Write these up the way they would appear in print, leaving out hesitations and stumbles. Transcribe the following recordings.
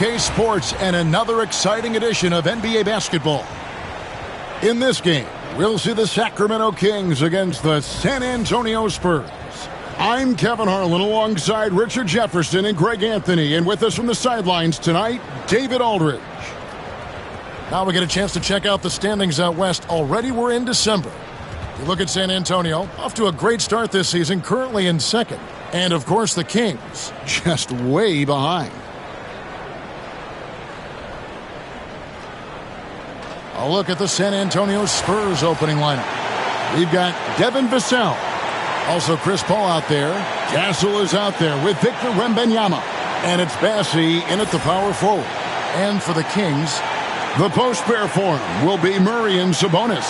Sports and another exciting edition of NBA basketball. In this game, we'll see the Sacramento Kings against the San Antonio Spurs. I'm Kevin Harlan alongside Richard Jefferson and Greg Anthony, and with us from the sidelines tonight, David Aldridge. Now we get a chance to check out the standings out west. Already we're in December. You look at San Antonio, off to a great start this season, currently in second. And of course the Kings, just way behind. A look at the San Antonio Spurs opening lineup. We've got Devin Vassell. Also Chris Paul out there. Castle is out there with Victor Wembanyama. And it's Bassey in at the power forward. And for the Kings, the post pair form will be Murray and Sabonis.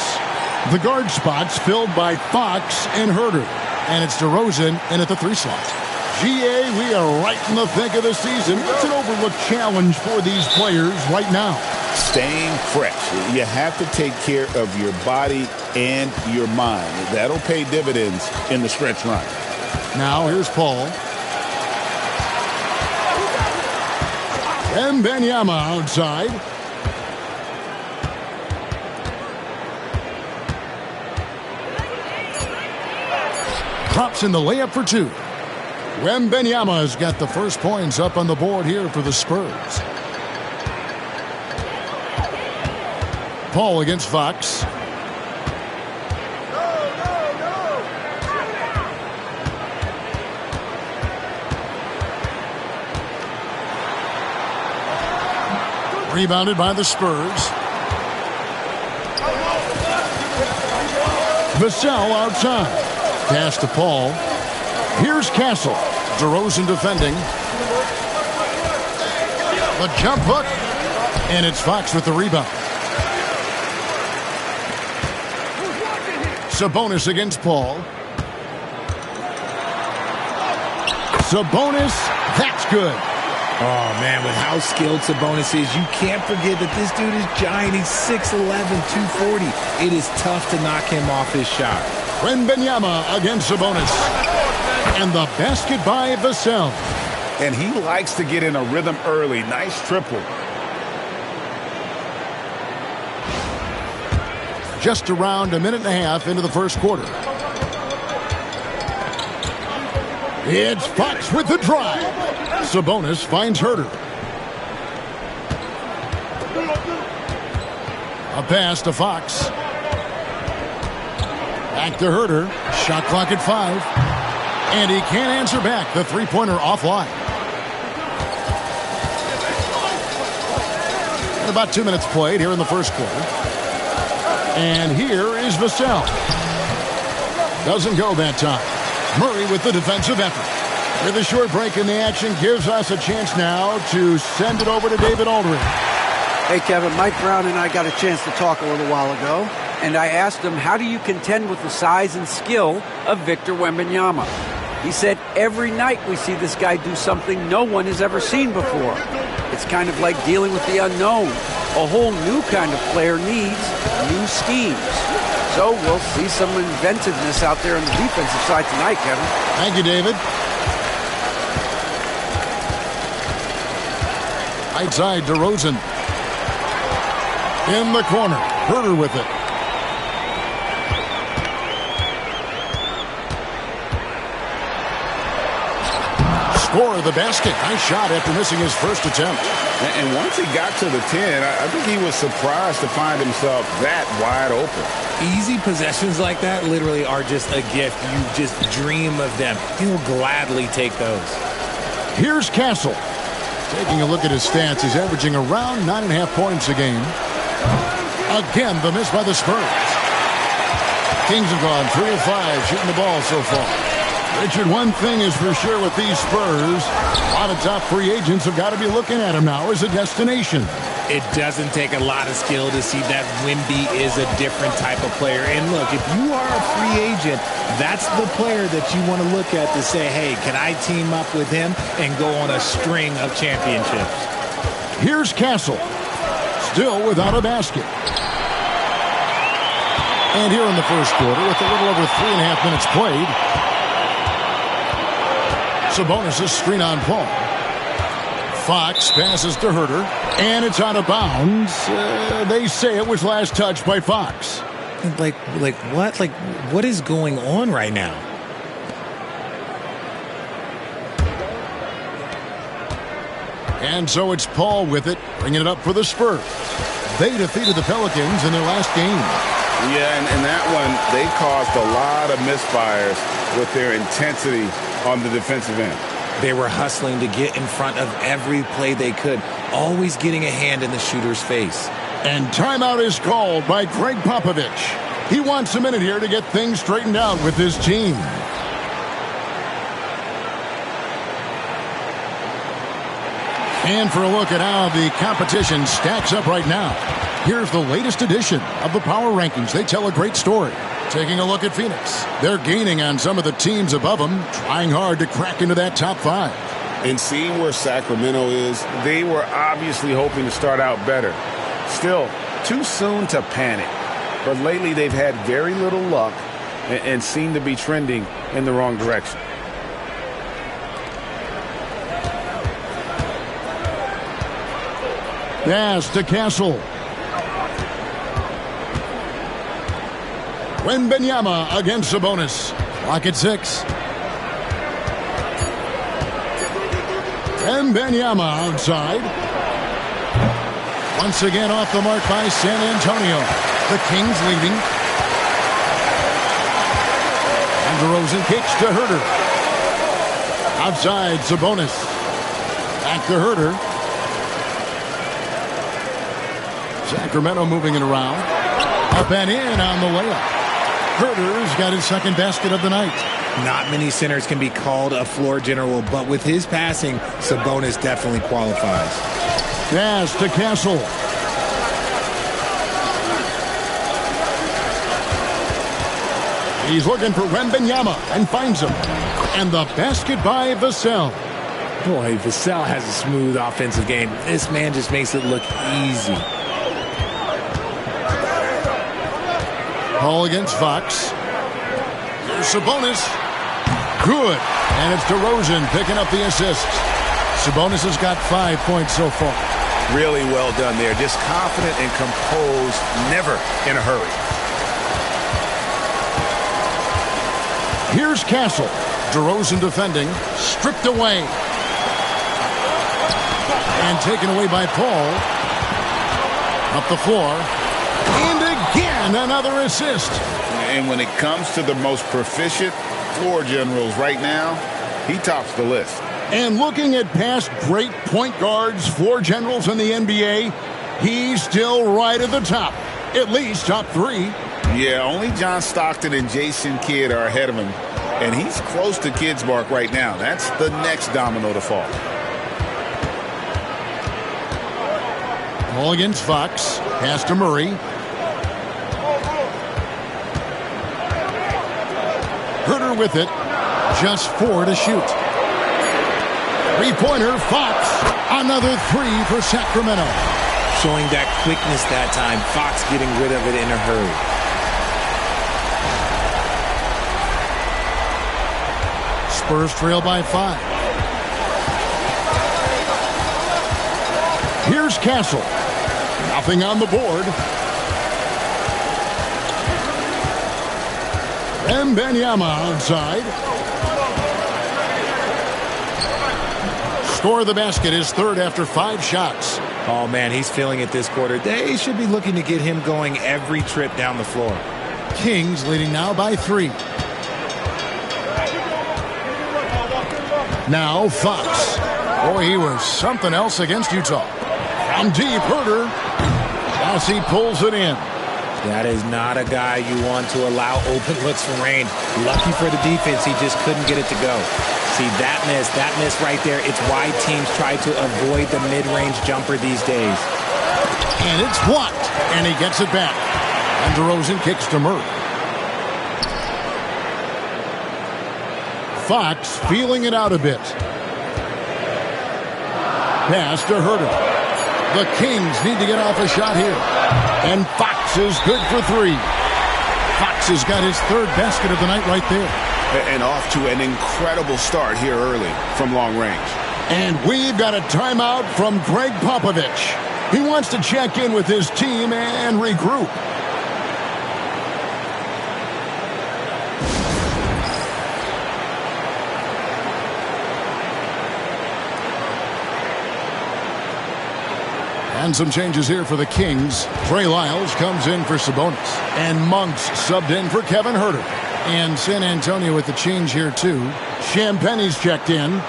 The guard spots filled by Fox and Herter. And it's DeRozan in at the 3 slot. GA, we are right in the thick of the season. What's an overlooked challenge for these players right now? Staying fresh. You have to take care of your body and your mind. That'll pay dividends in the stretch run. Now here's Paul. And Wembanyama outside. Drops in the layup for 2. Wembanyama has got the first points up on the board here for the Spurs. Paul against Fox. Rebounded by the Spurs. Vassell outside. Pass to Paul. Here's Castle. DeRozan defending. The jump hook. And it's Fox with the rebound. Sabonis against Paul. Sabonis, that's good. Oh, man, with how skilled Sabonis is, you can't forget that this dude is giant. He's 6'11", 240. It is tough to knock him off his shot. Wembanyama against Sabonis. And the basket by Vassell. And he likes to get in a rhythm early. Nice triple. Just around a minute and a half into the first quarter. It's Fox with the drive. Sabonis finds Herter. A pass to Fox. Back to Herter. Shot clock at 5. And he can't answer back. The three-pointer offline. And about 2 minutes played here in the first quarter. And here is Vassell. Doesn't go that time. Murray with the defensive effort. With a short break in the action, gives us a chance now to send it over to David Aldridge. Hey, Kevin, Mike Brown and I got a chance to talk a little while ago, and I asked him, how do you contend with the size and skill of Victor Wembanyama? He said, every night we see this guy do something no one has ever seen before. It's kind of like dealing with the unknown. A whole new kind of player needs new schemes. So we'll see some inventiveness out there on the defensive side tonight, Kevin. Thank you, David. Right side, DeRozan. In the corner. Herter with it. Score of the basket. Nice shot after missing his first attempt. And once he got to the 10, I think he was surprised to find himself that wide open. Easy possessions like that literally are just a gift. You just dream of them. He'll gladly take those. Here's Castle. Taking a look at his stats, he's averaging around 9.5 points a game. Again, the miss by the Spurs. Kings have gone 3 of 5 shooting the ball so far. Richard, one thing is for sure with these Spurs, a lot of top free agents have got to be looking at him now as a destination. It doesn't take a lot of skill to see that Wemby is a different type of player. And look, if you are a free agent, that's the player that you want to look at to say, hey, can I team up with him and go on a string of championships? Here's Castle, still without a basket. And here in the first quarter, with a little over 3.5 minutes played, Sabonis' screen on Paul. Fox passes to Herter, and it's out of bounds. They say it was last touched by Fox. Like what? Like, what is going on right now? And so it's Paul with it, bringing it up for the Spurs. They defeated the Pelicans in their last game. Yeah, and in that one, they caused a lot of misfires with their intensity on the defensive end. They were hustling to get in front of every play they could, always getting a hand in the shooter's face. And timeout is called by Greg Popovich. He wants a minute here to get things straightened out with his team. And for a look at how the competition stacks up right now, here's the latest edition of the Power Rankings. They tell a great story. Taking a look at Phoenix. They're gaining on some of the teams above them, trying hard to crack into that top 5. And seeing where Sacramento is, they were obviously hoping to start out better. Still, too soon to panic. But lately they've had very little luck and seem to be trending in the wrong direction. Pass to Castle. Wembanyama against Sabonis. Clock at 6. Wembanyama outside. Once again off the mark by San Antonio. The Kings leading. And DeRozan kicks to Herter. Outside Sabonis. Back to Herter. Sacramento moving it around. Up and in on the layup. Herter's got his second basket of the night. Not many centers can be called a floor general, but with his passing, Sabonis definitely qualifies. Pass to Castle. He's looking for Wembanyama and finds him. And the basket by Vassell. Boy, Vassell has a smooth offensive game. This man just makes it look easy. Paul against Fox. Here's Sabonis. Good. And it's DeRozan picking up the assist. Sabonis has got 5 points so far. Really well done there. Just confident and composed, never in a hurry. Here's Castle. DeRozan defending. Stripped away. And taken away by Paul. Up the floor. And again, another assist. And when it comes to the most proficient floor generals right now, he tops the list. And looking at past great point guards, floor generals in the NBA, he's still right at the top. At least top 3. Yeah, only John Stockton and Jason Kidd are ahead of him. And he's close to Kidd's mark right now. That's the next domino to fall. Ball against Fox. Pass to Murray. Herter with it. Just 4 to shoot. Three-pointer, Fox. Another 3 for Sacramento. Showing that quickness that time. Fox getting rid of it in a hurry. Spurs trail by 5. Here's Castle. Nothing on the board. Wembanyama outside. Score of the basket is third after 5 shots. Oh, man, he's feeling it this quarter. They should be looking to get him going every trip down the floor. Kings leading now by 3. Now Fox. Boy, he was something else against Utah. From deep, Herter. As he pulls it in. That is not a guy you want to allow open looks from range. Lucky for the defense, he just couldn't get it to go. See, that miss right there, it's why teams try to avoid the mid-range jumper these days. And it's blocked, and he gets it back. And DeRozan kicks to Murray. Fox feeling it out a bit. Pass to Herter. The Kings need to get off a shot here. And Fox is good for 3. Fox has got his third basket of the night right there. And off to an incredible start here early from long range. And we've got a timeout from Greg Popovich. He wants to check in with his team and regroup. And some changes here for the Kings. Trey Lyles comes in for Sabonis. And Monk's subbed in for Kevin Huerter. And San Antonio with the change here too. Champagne's checked in.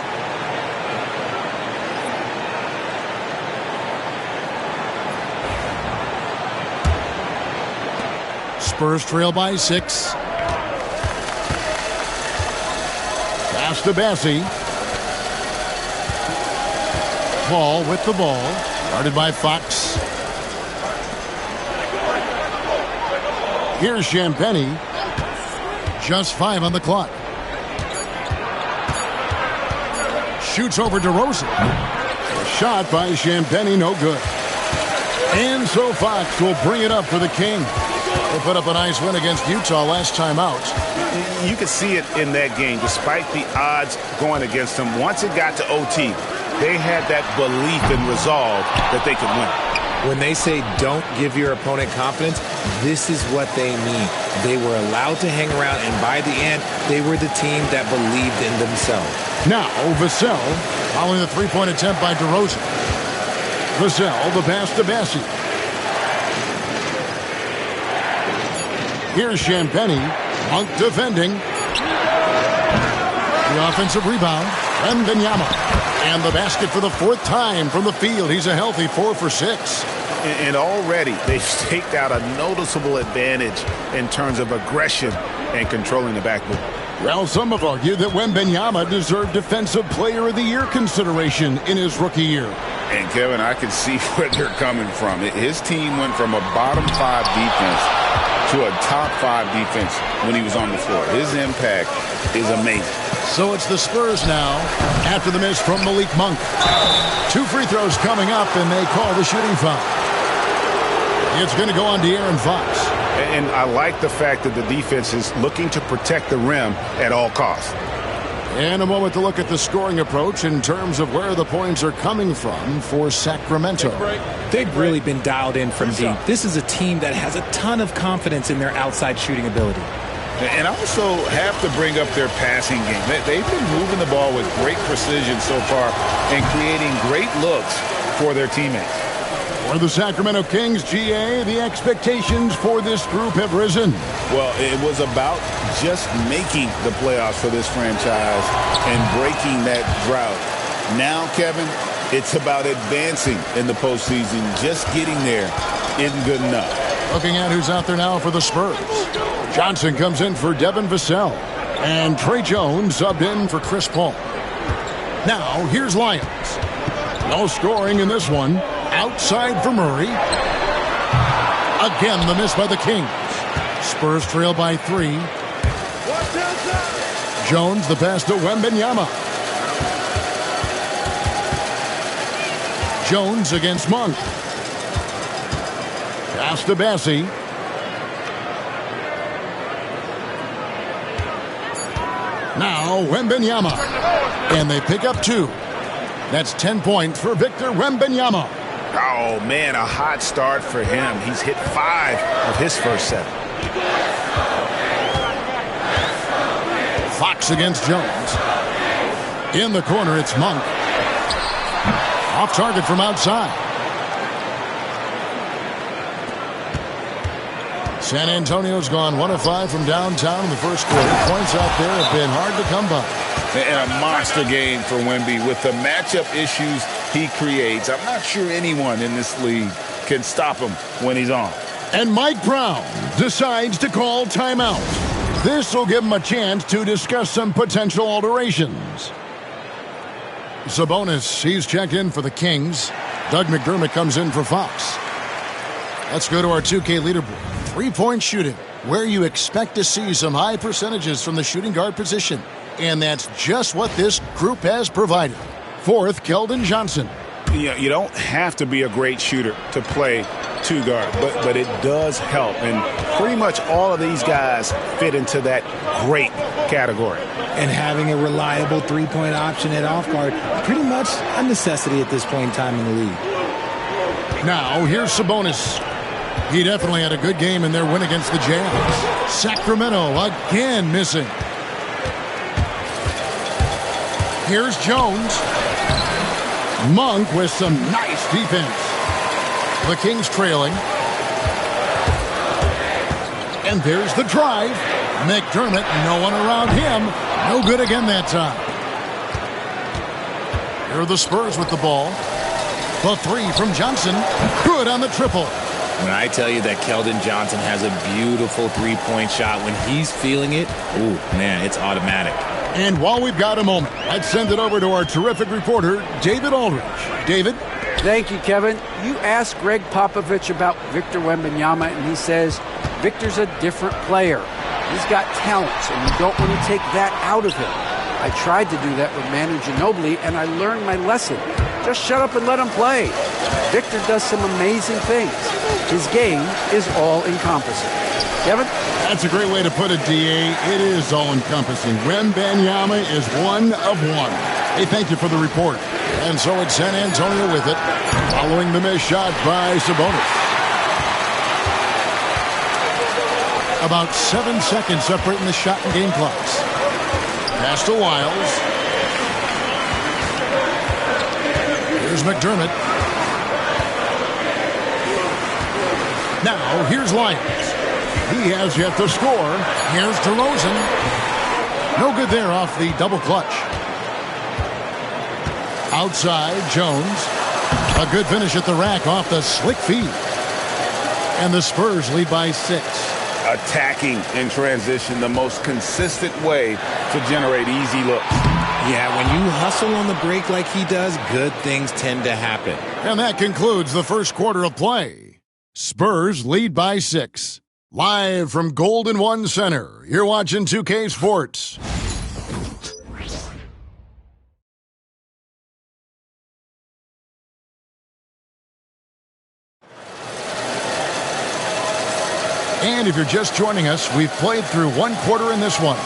Spurs trail by 6. Pass to Bassie. Paul with the ball. Guarded by Fox. Here's Champagnie. Just 5 on the clock. Shoots over DeRozan. A shot by Champagnie, no good. And so Fox will bring it up for the King. They put up a nice win against Utah last time out. You could see it in that game, despite the odds going against them. Once it got to OT, they had that belief and resolve that they could win. When they say don't give your opponent confidence, this is what they mean. They were allowed to hang around, and by the end, they were the team that believed in themselves. Now, Vassell, following the three-point attempt by DeRozan. Vassell, the pass to Bassie. Here's Champagnie. Monk defending. The offensive rebound. Wembanyama. And the basket for the 4th time from the field. He's a healthy 4 for 6. And already they've staked out a noticeable advantage in terms of aggression and controlling the backboard. Well, some have argued that Wembanyama deserved Defensive Player of the Year consideration in his rookie year. And, Kevin, I can see where they're coming from. His team went from a bottom 5 defense to a top 5 defense when he was on the floor. His impact is amazing. So it's the Spurs now after the miss from Malik Monk. 2 free throws coming up, and they call the shooting foul. It's going to go on De'Aaron Fox. And I like the fact that the defense is looking to protect the rim at all costs. And a moment to look at the scoring approach in terms of where the points are coming from for Sacramento. They've really been dialed in from deep. This is a team that has a ton of confidence in their outside shooting ability. And also have to bring up their passing game. They've been moving the ball with great precision so far and creating great looks for their teammates. For the Sacramento Kings, GA, the expectations for this group have risen. Well, it was about just making the playoffs for this franchise and breaking that drought. Now, Kevin, it's about advancing in the postseason. Just getting there isn't good enough. Looking at who's out there now for the Spurs. Johnson comes in for Devin Vassell. And Trey Jones subbed in for Chris Paul. Now, here's Lyons. No scoring in this one. Outside for Murray. Again, the miss by the Kings. Spurs trail by 3. Jones, the pass to Wembanyama. Jones against Monk. Pass to Bassie. Now Wembanyama. And they pick up 2. That's 10 points for Victor Wembanyama. Oh, man, a hot start for him. He's hit 5 of his first 7. Fox against Jones. In the corner, it's Monk. Off target from outside. San Antonio's gone 1 of 5 from downtown in the first quarter. Points out there have been hard to come by. And a monster game for Wemby. With the matchup issues he creates, I'm not sure anyone in this league can stop him when he's on. And Mike Brown decides to call timeout. This will give him a chance to discuss some potential alterations. Sabonis, he's checked in for the Kings. Doug McDermott comes in for Fox. Let's go to our 2K leaderboard. 3-point shooting, where you expect to see some high percentages from the shooting guard position. And that's just what this group has provided. 4th, Keldon Johnson. You don't have to be a great shooter to play two guard, but it does help. And pretty much all of these guys fit into that great category. And having a reliable three-point option at off guard, pretty much a necessity at this point in time in the league. Now, here's Sabonis. He definitely had a good game in their win against the Jazz. Sacramento again missing. Here's Jones. Monk with some nice defense. The Kings trailing. And there's the drive. McDermott, no one around him. No good again that time. Here are the Spurs with the ball. The three from Johnson. Good on the triple. When I tell you that Keldon Johnson has a beautiful three-point shot, when he's feeling it, ooh, man, it's automatic. And while we've got a moment, let's send it over to our terrific reporter, David Aldridge. David? Thank you, Kevin. You asked Greg Popovich about Victor Wembanyama, and he says Victor's a different player. He's got talents, and you don't want to take that out of him. I tried to do that with Manu Ginobili, and I learned my lesson. Just shut up and let him play. Victor does some amazing things. His game is all-encompassing. Kevin? That's a great way to put it, D.A. It is all-encompassing. Wembanyama is one of one. Hey, thank you for the report. And so it's San Antonio with it, following the missed shot by Sabonis. About 7 seconds separating the shot and game clocks. Pass to Wiles. Here's McDermott. Now, here's Lyons. He has yet to score. Here's DeRozan. No good there off the double clutch. Outside, Jones. A good finish at the rack off the slick feed. And the Spurs lead by 6. Attacking in transition, the most consistent way to generate easy looks. Yeah, when you hustle on the break like he does, good things tend to happen. And that concludes the first quarter of play. Spurs lead by 6. Live from Golden One Center, you're watching 2K Sports. And if you're just joining us, we've played through one quarter in this one.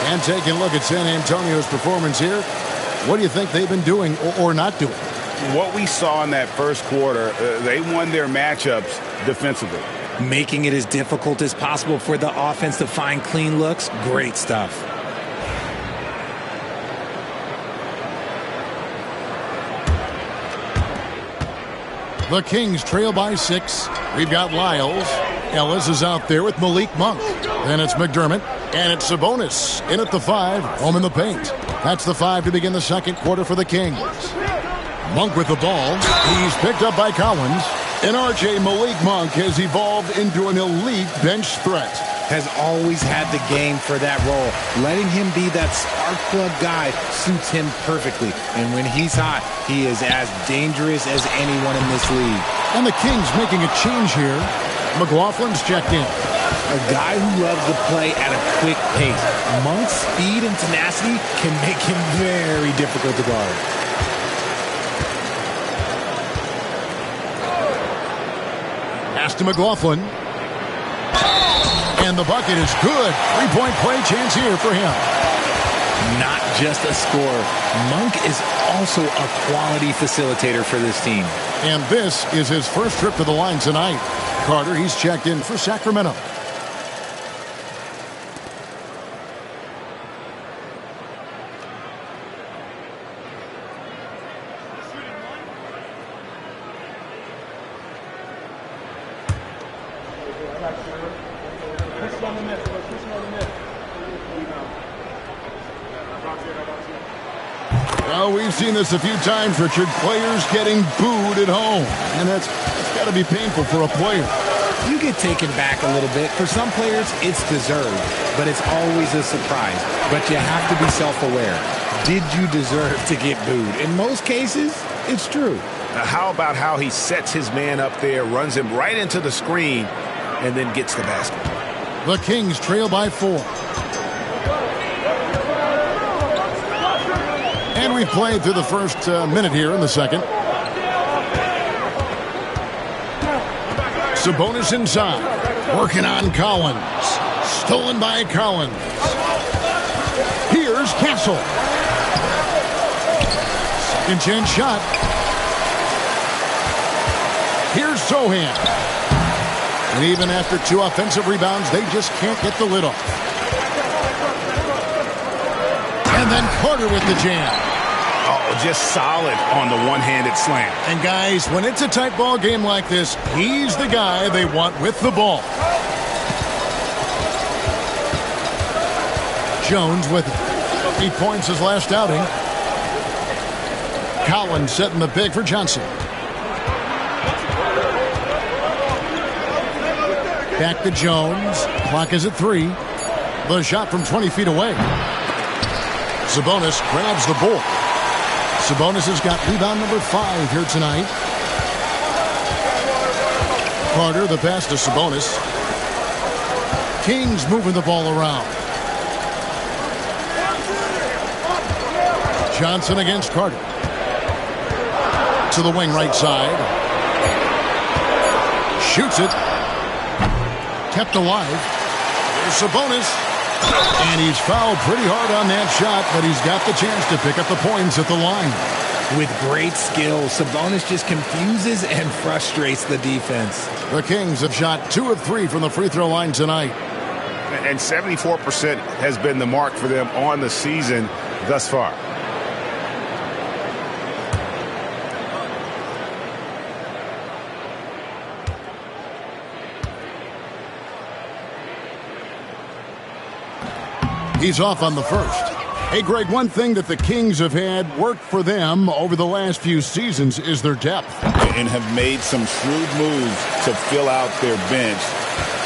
And taking a look at San Antonio's performance here, what do you think they've been doing or not doing? What we saw in that first quarter, they won their matchups defensively. Making it as difficult as possible for the offense to find clean looks. Great stuff. The Kings trail by 6. We've got Lyles. Ellis is out there with Malik Monk. Then it's McDermott. And it's Sabonis in at the 5, home in the paint. That's the 5 to begin the second quarter for the Kings. Monk with the ball. He's picked up by Collins. And RJ Malik Monk has evolved into an elite bench threat. Has always had the game for that role. Letting him be that spark plug guy suits him perfectly. And when he's hot, he is as dangerous as anyone in this league. And the Kings making a change here. McLaughlin's checked in. A guy who loves to play at a quick pace. Monk's speed and tenacity can make him very difficult to guard. Pass to McLaughlin. And the bucket is good. Three-point play chance here for him. Not just a scorer. Monk is also a quality facilitator for this team. And this is his first trip to the line tonight. Carter, he's checked in for Sacramento. Well, we've seen this a few times, Richard. Players getting booed at home. And that's got to be painful for a player. You get taken back a little bit. For some players, it's deserved. But it's always a surprise. But you have to be self-aware. Did you deserve to get booed? In most cases, it's true. Now, how about how he sets his man up there, runs him right into the screen, and then gets the basket? The Kings trail by 4. And we've played through the first minute here in the second. Sabonis inside. Working on Collins. Stolen by Collins. Here's Castle. Second chance shot. Here's Sohan. And even after 2 offensive rebounds, they just can't get the lid off. And then Carter with the jam. Oh, just solid on the one-handed slam. And guys, when it's a tight ball game like this, he's the guy they want with the ball. Jones with 8 points his last outing. Collins setting the pick for Johnson. Back to Jones. Clock is at 3. The shot from 20 feet away. Sabonis grabs the ball. Sabonis has got rebound number 5 here tonight. Carter, the pass to Sabonis. Kings moving the ball around. Johnson against Carter. To the wing right side. Shoots it. Kept alive. There's Sabonis. And he's fouled pretty hard on that shot, but he's got the chance to pick up the points at the line. With great skill, Sabonis just confuses and frustrates the defense. The Kings have shot 2 of 3 from the free throw line tonight. And 74% has been the mark for them on the season thus far. He's off on the first. Hey, Greg, one thing that the Kings have had work for them over the last few seasons is their depth. And have made some shrewd moves to fill out their bench.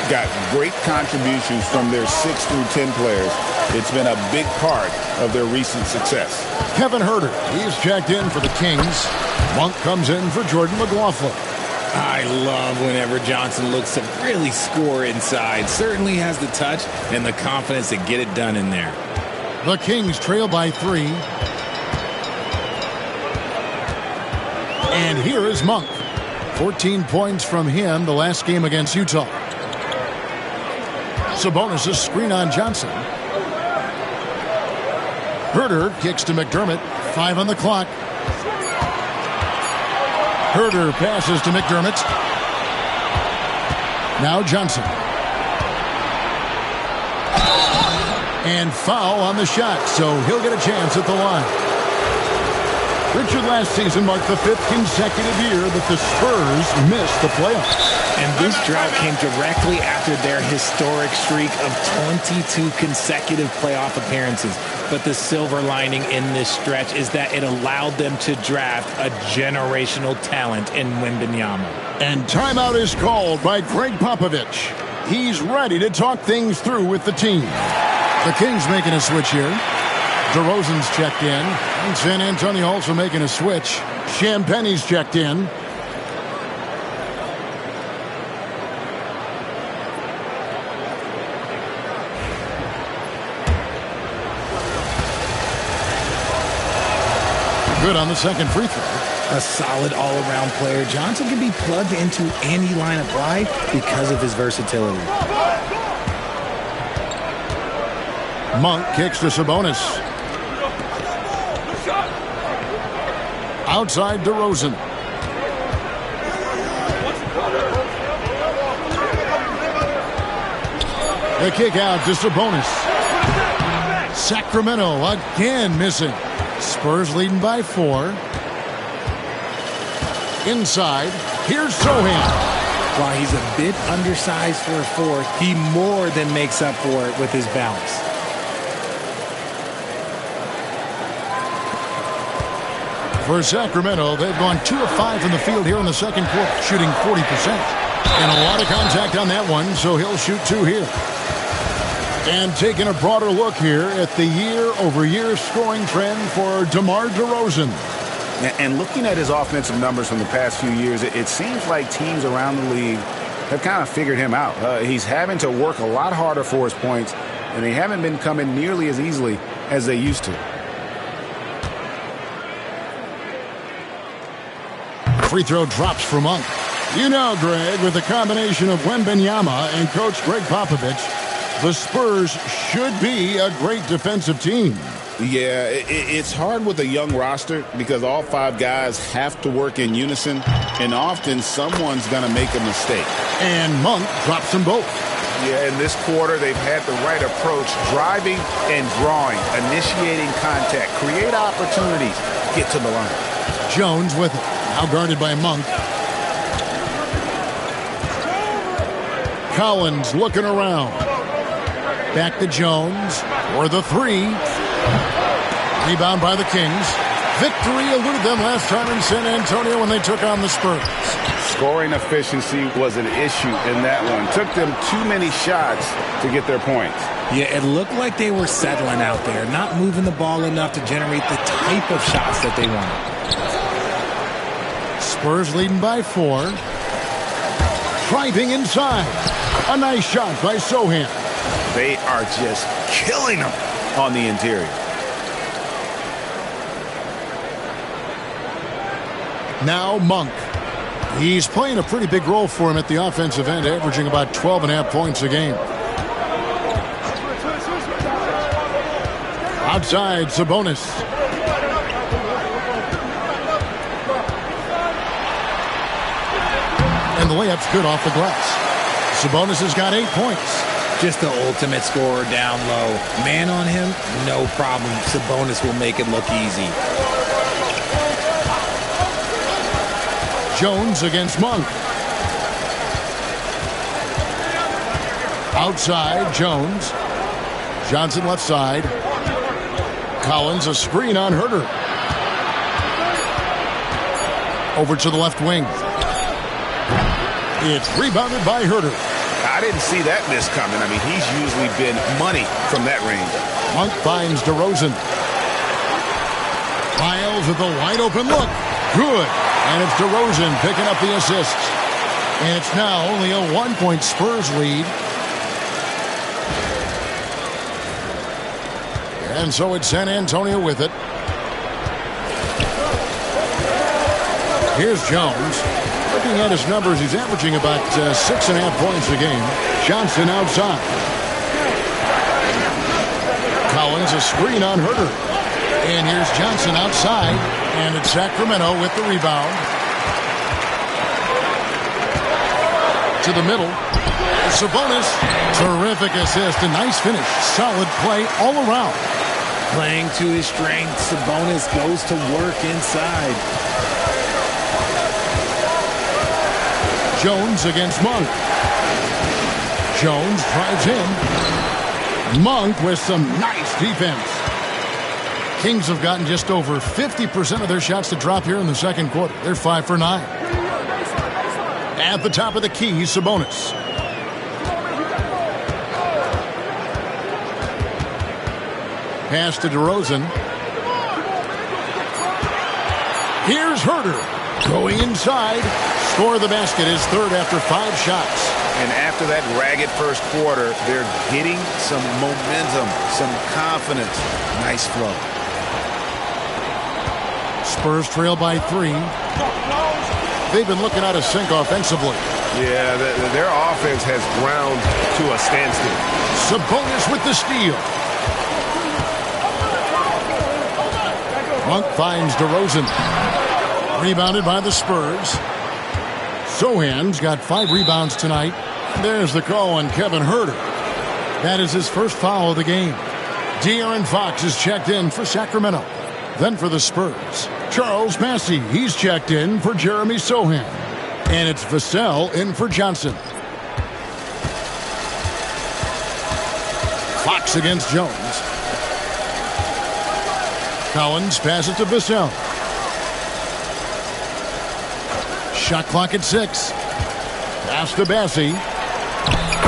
Got great contributions from their 6 through 10 players. It's been a big part of their recent success. Kevin Huerter, he's checked in for the Kings. Monk comes in for Jordan McLaughlin. I love whenever Johnson looks to really score inside. Certainly has the touch and the confidence to get it done in there. The Kings trail by 3. And here is Monk. 14 points from him the last game against Utah. Sabonis' screen on Johnson. Huerter kicks to McDermott. 5 on the clock. Huerter passes to McDermott. Now Johnson. And foul on the shot, so he'll get a chance at the line. Richard, last season marked the 5th consecutive year that the Spurs missed the playoffs. And this drought came directly after their historic streak of 22 consecutive playoff appearances. But the silver lining in this stretch is that it allowed them to draft a generational talent in Wembanyama. And timeout is called by Greg Popovich. He's ready to talk things through with the team. The Kings making a switch here. DeRozan's checked in. And San Antonio also making a switch. Champagne's checked in. Good on the second free throw. A solid all-around player. Johnson can be plugged into any lineup. Why? Because of his versatility. Monk kicks to Sabonis. Outside DeRozan. The kick out to Sabonis. Sacramento again missing. Spurs leading by 4. Inside, here's Sohan. While he's a bit undersized for a 4, he more than makes up for it with his bounce. For Sacramento, they've gone 2 of 5 from the field here in the second quarter, shooting 40%. And a lot of contact on that one, so he'll shoot 2 here. And taking a broader look here at the year-over-year scoring trend for DeMar DeRozan. And looking at his offensive numbers from the past few years, it seems like teams around the league have kind of figured him out. He's having to work a lot harder for his points, and they haven't been coming nearly as easily as they used to. Free throw drops for Monk. You know, Greg, with the combination of Wembanyama and Coach Greg Popovich, the Spurs should be a great defensive team. Yeah, it's hard with a young roster because all 5 guys have to work in unison, and often someone's going to make a mistake. And Monk drops them both. Yeah, in this quarter, they've had the right approach, driving and drawing, initiating contact, create opportunities, get to the line. Jones with it, now guarded by Monk. Collins looking around. Back to Jones for the 3. Rebound by the Kings. Victory eluded them last time in San Antonio when they took on the Spurs. Scoring efficiency was an issue in that one. Took them too many shots to get their points. Yeah, it looked like they were settling out there, not moving the ball enough to generate the type of shots that they wanted. Spurs leading by 4. Driving inside. A nice shot by Sohan. They are just killing them on the interior. Now Monk. He's playing a pretty big role for him at the offensive end, averaging about 12.5 points a game. Outside, Sabonis. And the layup's good off the glass. Sabonis has got 8 points. Just the ultimate scorer down low. Man on him, no problem. Sabonis will make it look easy. Jones against Monk. Outside, Jones. Johnson left side. Collins a screen on Herter. Over to the left wing. It's rebounded by Herter. I didn't see that miss coming. I mean, he's usually been money from that range. Monk finds DeRozan. Miles with a wide open look. Good. And it's DeRozan picking up the assist. And it's now only a 1-point Spurs lead. And so it's San Antonio with it. Here's Jones. Looking at his numbers, he's averaging about 6.5 points a game. Johnson outside. Collins a screen on Herter. And here's Johnson outside. And it's Sacramento with the rebound. To the middle. Sabonis. Terrific assist. A nice finish. Solid play all around. Playing to his strength, Sabonis goes to work inside. Jones against Monk. Jones drives in. Monk with some nice defense. Kings have gotten just over 50% of their shots to drop here in the second quarter. They're 5 for 9. At the top of the key, Sabonis. Pass to DeRozan. Here's Herter. Going inside. Score the basket, his third after 5 shots. And after that ragged first quarter, they're getting some momentum, some confidence. Nice flow. Spurs trail by 3. They've been looking out of sync offensively. Yeah, their offense has ground to a standstill. Sabonis with the steal. Monk finds DeRozan. Rebounded by the Spurs. Sohan's got 5 rebounds tonight. There's the call on Kevin Herter. That is his first foul of the game. De'Aaron Fox is checked in for Sacramento. Then for the Spurs, Charles Massey. He's checked in for Jeremy Sohan. And it's Vassell in for Johnson. Fox against Jones. Collins passes to Vassell. Shot clock at 6. Pass to Massey.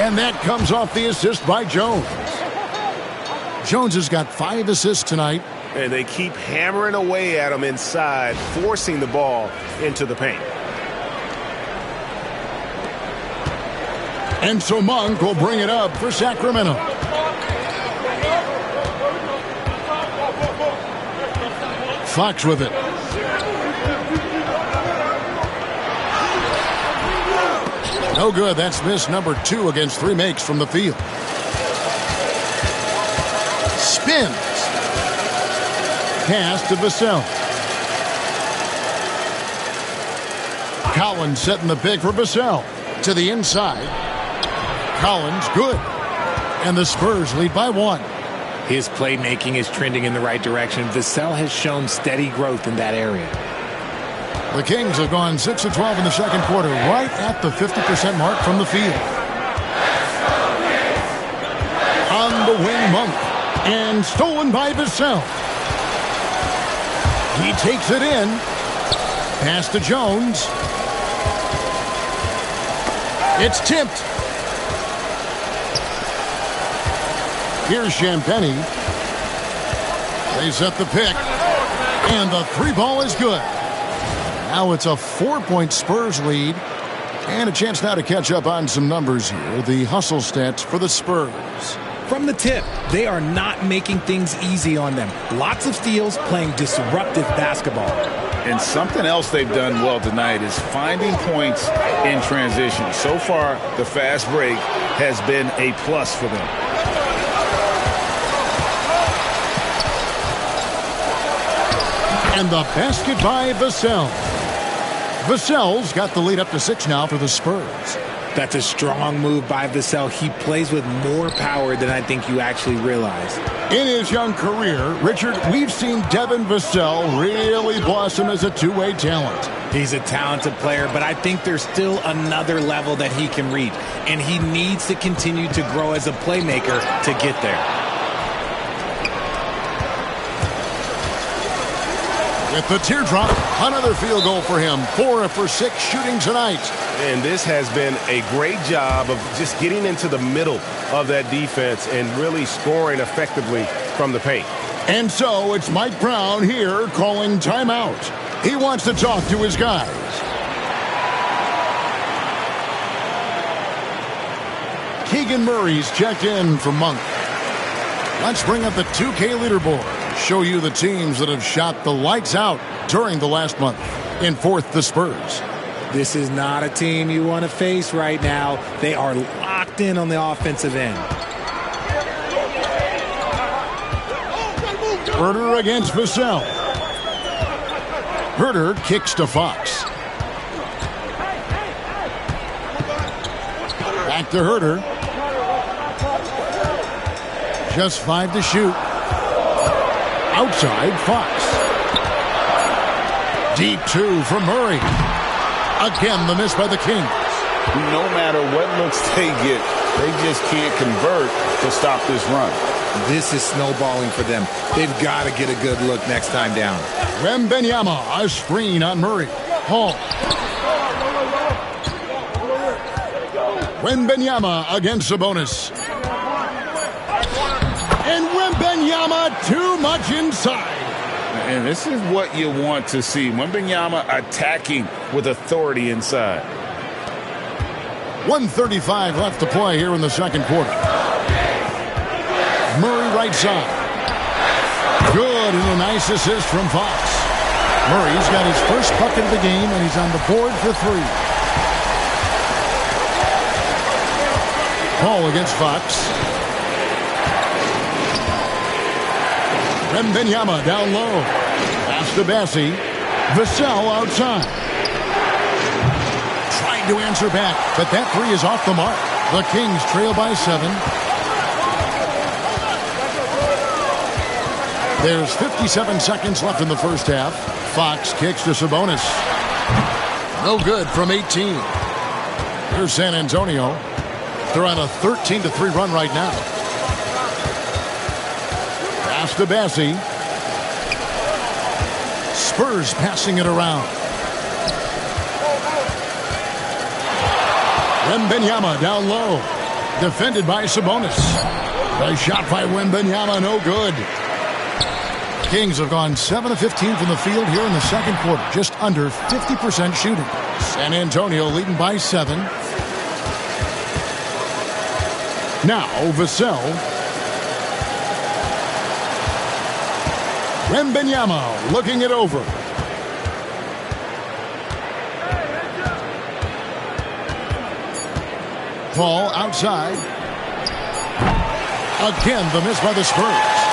And that comes off the assist by Jones. Jones has got 5 assists tonight. And they keep hammering away at him inside, forcing the ball into the paint. And so Monk will bring it up for Sacramento. Fox with it. No good. That's miss number 2 against 3 makes from the field. Spins. Pass to Vassell. Collins setting the pick for Vassell. To the inside. Collins, good. And the Spurs lead by 1. His playmaking is trending in the right direction. Vassell has shown steady growth in that area. The Kings have gone 6 of 12 in the second quarter, right at the 50% mark from the field. On the wing, Monk. And stolen by Vassell. He takes it in. Pass to Jones. It's tipped. Here's Champagny. They set the pick. And the 3-ball is good. Now it's a 4-point Spurs lead. And a chance now to catch up on some numbers here. The hustle stats for the Spurs. From the tip, they are not making things easy on them. Lots of steals, playing disruptive basketball. And something else they've done well tonight is finding points in transition. So far, the fast break has been a plus for them. And the basket by Vassell. Vassell's got the lead up to 6 now for the Spurs. That's a strong move by Vassell. He plays with more power than I think you actually realize. In his young career, Richard, we've seen Devin Vassell really blossom as a two-way talent. He's a talented player, but I think there's still another level that he can reach. And he needs to continue to grow as a playmaker to get there. With the teardrop, another field goal for him. 4 for 6 shooting tonight. And this has been a great job of just getting into the middle of that defense and really scoring effectively from the paint. And so it's Mike Brown here calling timeout. He wants to talk to his guys. Keegan Murray's checked in for Monk. Let's bring up the 2K leaderboard. Show you the teams that have shot the lights out during the last month. In 4th, the Spurs. This is not a team you want to face right now. They are locked in on the offensive end. Herter against Vassell. Herter kicks to Fox. Back to Herter. Just 5 to shoot. Outside, Fox. Deep 2 from Murray. Again, the miss by the Kings. No matter what looks they get, they just can't convert to stop this run. This is snowballing for them. They've got to get a good look next time down. Wembanyama, a screen on Murray. Hall. Wembanyama against Sabonis. And Wembanyama too much inside. And this is what you want to see. Wembanyama attacking with authority inside. 1:35 left to play here in the second quarter. Murray right side. Good, and a nice assist from Fox. Murray's got his first bucket of the game, and he's on the board for 3. Paul against Fox. Wembanyama down low. Pass to Bassie. Vassell outside. Trying to answer back, but that 3 is off the mark. The Kings trail by 7. There's 57 seconds left in the first half. Fox kicks to Sabonis. No good from 18. Here's San Antonio. They're on a 13-3 run right now. Pass to Bassie. Spurs passing it around. Wembanyama down low. Defended by Sabonis. A shot by Wembanyama, no good. Kings have gone 7 of 15 from the field here in the second quarter. Just under 50% shooting. San Antonio leading by 7. Now Vassell. Wembanyama looking it over. Paul outside. Again, the miss by the Spurs.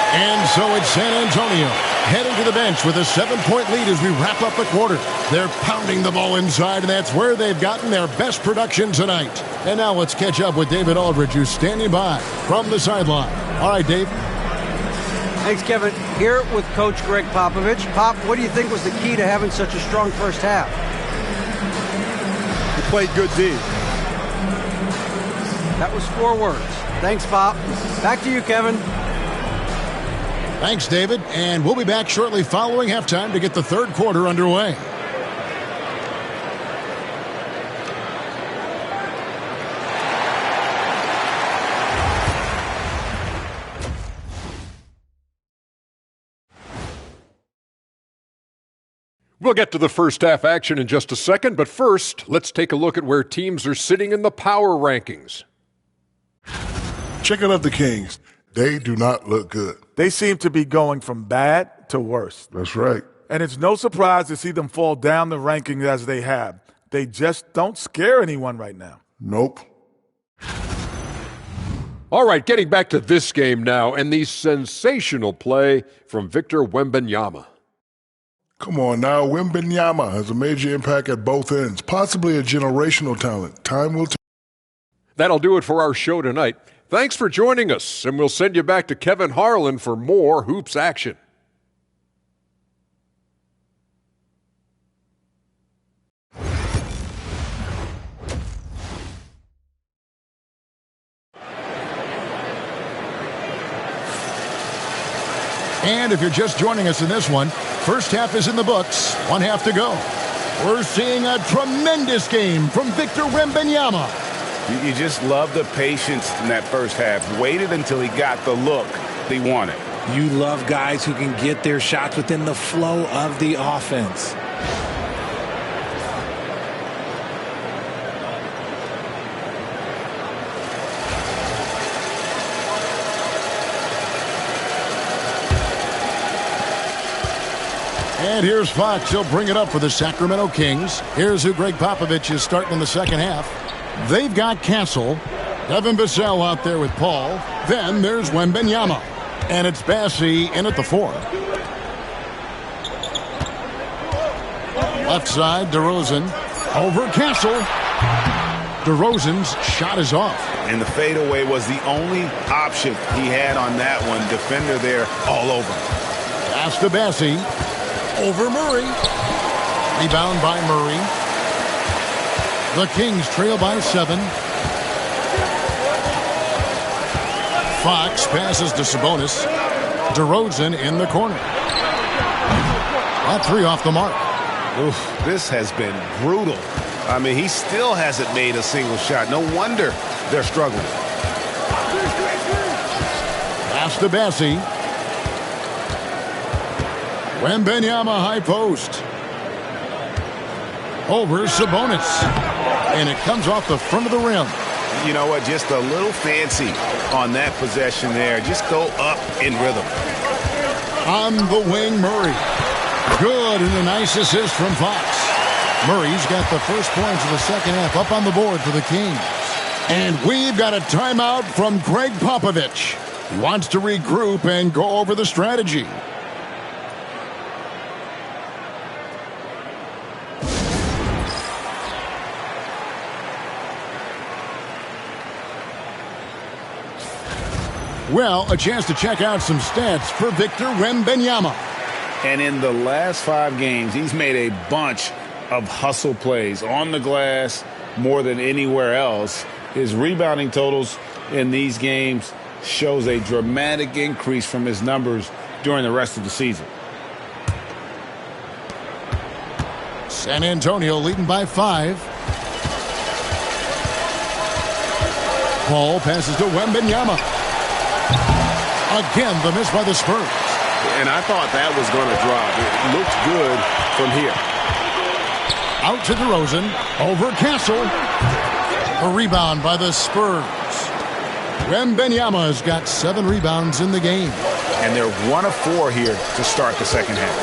And so it's San Antonio heading to the bench with a 7-point lead as we wrap up the quarter. They're pounding the ball inside, and that's where they've gotten their best production tonight. And now let's catch up with David Aldridge, who's standing by from the sideline. All right, Dave. Thanks, Kevin. Here with Coach Greg Popovich. Pop, what do you think was the key to having such a strong first half? We played good D. That was 4 words. Thanks, Pop. Back to you, Kevin. Thanks, David. And we'll be back shortly following halftime to get the third quarter underway. We'll get to the first half action in just a second, but first, let's take a look at where teams are sitting in the power rankings. Checking out the Kings. They do not look good. They seem to be going from bad to worse. That's right. And it's no surprise to see them fall down the rankings as they have. They just don't scare anyone right now. Nope. All right, getting back to this game now and the sensational play from Victor Wembanyama. Come on now, Wembanyama has a major impact at both ends, possibly a generational talent. Time will tell. That'll do it for our show tonight. Thanks for joining us, and we'll send you back to Kevin Harlan for more Hoops action. And if you're just joining us in this one, first half is in the books, 1 half to go. We're seeing a tremendous game from Victor Wembanyama. You just love the patience in that first half. Waited until he got the look he wanted. You love guys who can get their shots within the flow of the offense. And here's Fox. He'll bring it up for the Sacramento Kings. Here's who Greg Popovich is starting in the second half. They've got Castle. Devin Vassell out there with Paul. Then there's Wembanyama. And it's Bassey in at the 4. Left side, DeRozan. Over Castle. DeRozan's shot is off. And the fadeaway was the only option he had on that one. Defender there all over him. Pass to Bassey. Over Murray. Rebound by Murray. The Kings trail by 7. Fox passes to Sabonis. DeRozan in the corner. That 3 off the mark. Oof, this has been brutal. I mean, he still hasn't made a single shot. No wonder they're struggling. Pass to Bassey. Wembanyama high post. Over Sabonis. And it comes off the front of the rim. You know what? Just a little fancy on that possession there. Just go up in rhythm. On the wing, Murray. Good, and a nice assist from Fox. Murray's got the first points of the second half up on the board for the Kings. And we've got a timeout from Greg Popovich. He wants to regroup and go over the strategy. Well, a chance to check out some stats for Victor Wembanyama. And in the last 5 games, he's made a bunch of hustle plays on the glass more than anywhere else. His rebounding totals in these games shows a dramatic increase from his numbers during the rest of the season. San Antonio leading by 5. Paul passes to Wembanyama. Again, the miss by the Spurs. And I thought that was going to drop. It looked good from here. Out to DeRozan. Over Castle. A rebound by the Spurs. Wembanyama has got 7 rebounds in the game. And they're 1 of 4 here to start the second half.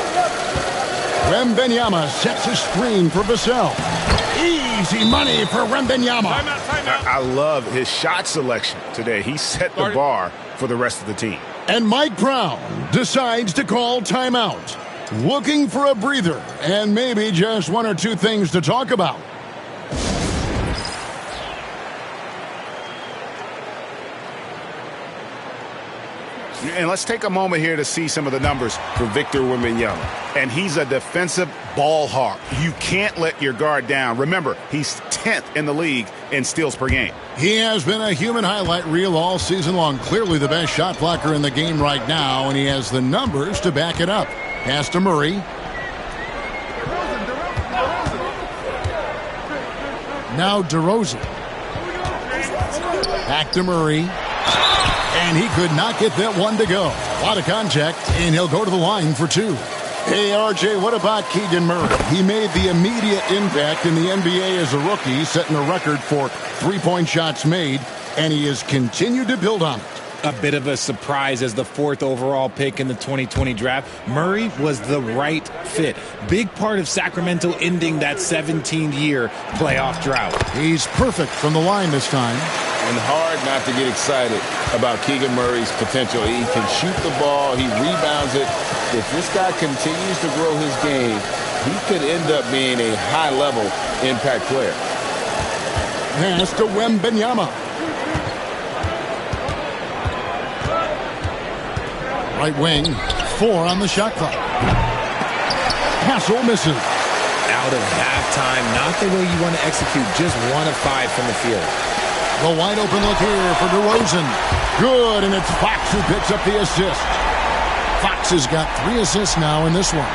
Wembanyama sets a screen for Vassell. Easy money for Wembanyama. I love his shot selection today. He set the bar for the rest of the team. And Mike Brown decides to call timeout. Looking for a breather and maybe just one or two things to talk about. And let's take a moment here to see some of the numbers for Victor Wembanyama. And he's a defensive ball hawk. You can't let your guard down. Remember, he's 10th in the league in steals per game. He has been a human highlight reel all season long. Clearly the best shot blocker in the game right now, and he has the numbers to back it up. Pass to Murray. Now DeRozan. Back to Murray. And he could not get that one to go. A lot of contact, and he'll go to the line for two. Hey, RJ, what about Keegan Murray? He made the immediate impact in the NBA as a rookie, setting a record for three-point shots made, and he has continued to build on it. A bit of a surprise as the 4th overall pick in the 2020 draft. Murray was the right fit. Big part of Sacramento ending that 17-year playoff drought. He's perfect from the line this time. And hard not to get excited about Keegan Murray's potential. He can shoot the ball. He rebounds it. If this guy continues to grow his game, he could end up being a high-level impact player. Pass to Wembanyama. Right wing, 4 on the shot clock. Hassel misses. Out of halftime, not the way you want to execute, just 1 of 5 from the field. The wide open look here for DeRozan. Good, and it's Fox who picks up the assist. Fox has got 3 assists now in this one.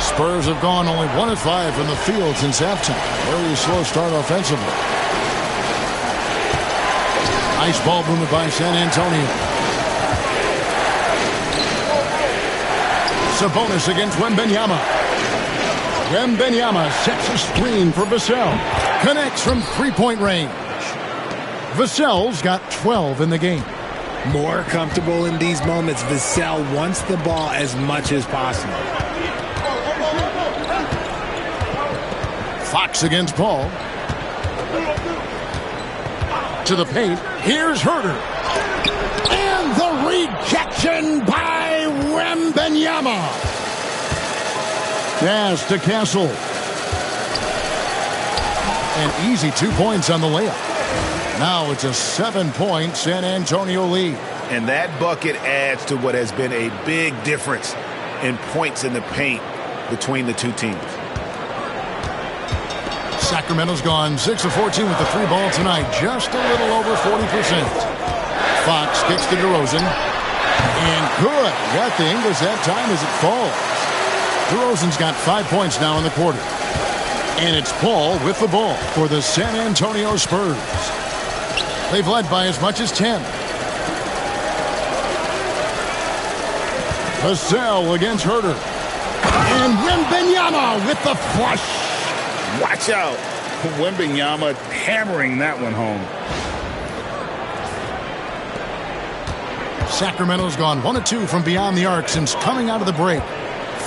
Spurs have gone only 1 of 5 from the field since halftime. Very slow start offensively. Nice ball movement by San Antonio. Sabonis against Wembanyama. Wembanyama sets a screen for Vassell. Connects from three-point range. Vassell's got 12 in the game. More comfortable in these moments. Vassell wants the ball as much as possible. Fox against Paul. To the paint. Here's Herter. And the rejection by Wembanyama. Pass to Castle. An easy 2 points on the layup. Now it's a 7-point San Antonio lead. And that bucket adds to what has been a big difference in points in the paint between the two teams. Sacramento's gone 6 of 14 with the 3 ball tonight. Just a little over 40%. Fox kicks to DeRozan. And good. Got the Ingles that time as it falls. DeRozan's got 5 points now in the quarter. And it's Paul with the ball for the San Antonio Spurs. They've led by as much as 10. Vassell against Herter. And Wembanyama with the flush. Watch out. Wembanyama hammering that one home. Sacramento's gone 1 of 2 from beyond the arc since coming out of the break.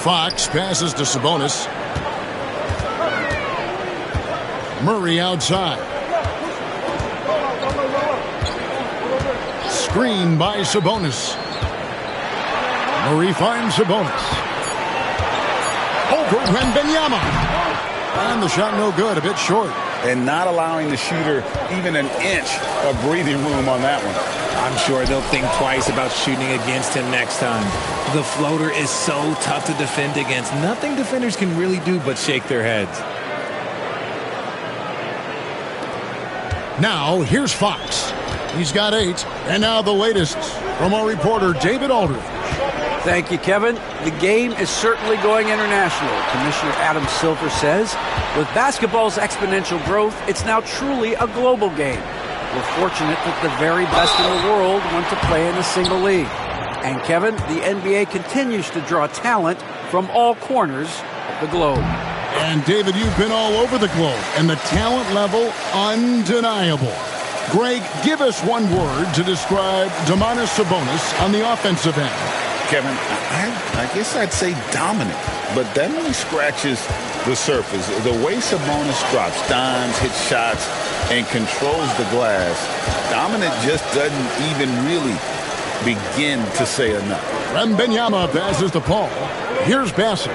Fox passes to Sabonis. Murray outside. Screen by Sabonis. Murray finds Sabonis. Over Wembanyama. And the shot no good, a bit short. And not allowing the shooter even an inch of breathing room on that one. I'm sure they'll think twice about shooting against him next time. The floater is so tough to defend against. Nothing defenders can really do but shake their heads. Now, here's Fox. He's got 8. And now the latest from our reporter, David Aldridge. Thank you, Kevin. The game is certainly going international. Commissioner Adam Silver says, with basketball's exponential growth, it's now truly a global game. We're fortunate that the very best in the world want to play in a single league. And Kevin, the NBA continues to draw talent from all corners of the globe. And David, you've been all over the globe, and the talent level undeniable. Greg, give us one word to describe Domantas Sabonis on the offensive end. Kevin, I guess I'd say dominant, but that only scratches the surface. The way Sabonis drops dimes, hits shots, and controls the glass, dominant just doesn't even really begin to say enough. Wembanyama passes to Paul. Here's Bassett.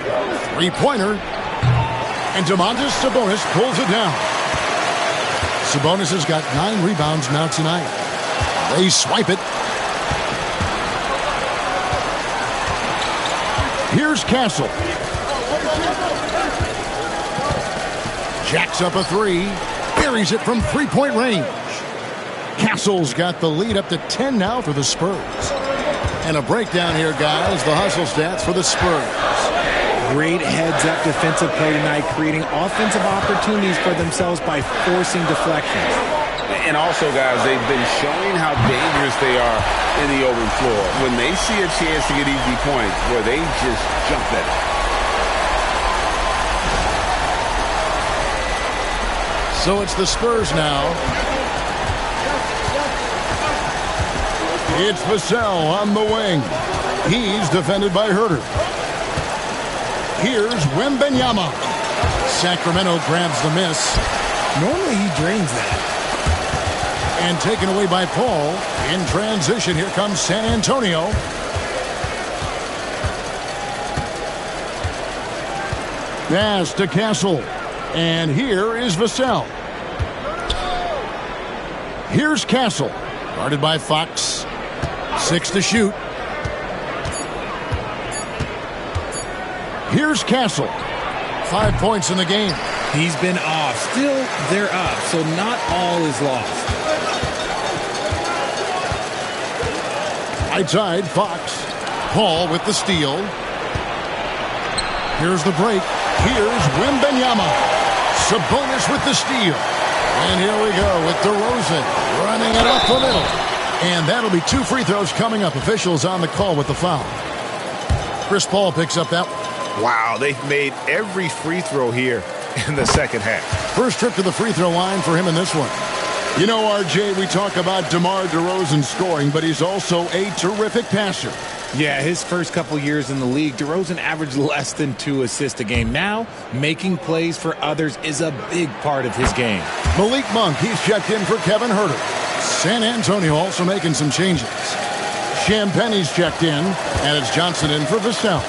Three-pointer. And Domantas Sabonis pulls it down. Sabonis has got 9 rebounds now tonight. They swipe it. Here's Castle. Jacks up a 3. Buries it from three-point range. Castle's got the lead up to 10 now for the Spurs. And a breakdown here, guys. The hustle stats for the Spurs. Great heads-up defensive play tonight, creating offensive opportunities for themselves by forcing deflections. And also, guys, they've been showing how dangerous they are in the open floor. When they see a chance to get easy points, where they just jump at it. So it's the Spurs now. It's Vassell on the wing. He's defended by Herter. Here's Wembanyama. Sacramento grabs the miss. Normally he drains that. And taken away by Paul. In transition, here comes San Antonio. Pass to Castle. And here is Vassell. Here's Castle. Guarded by Fox. 6 to shoot. Here's Castle. 5 points in the game. He's been off. Still, they're up, so not all is lost. Right side, Fox. Paul with the steal. Here's the break. Here's Wembanyama. Sabonis with the steal. And here we go with DeRozan running it up the middle. And that'll be 2 free throws coming up. Officials on the call with the foul. Chris Paul picks up that. Wow, they've made every free throw here in the second half. First trip to the free throw line for him in this one. You know, RJ, we talk about DeMar DeRozan scoring, but he's also a terrific passer. Yeah, his first couple years in the league, DeRozan averaged less than 2 assists a game. Now, making plays for others is a big part of his game. Malik Monk, he's checked in for Kevin Herter. San Antonio also making some changes. Champagne's checked in, and it's Johnson in for Vassell.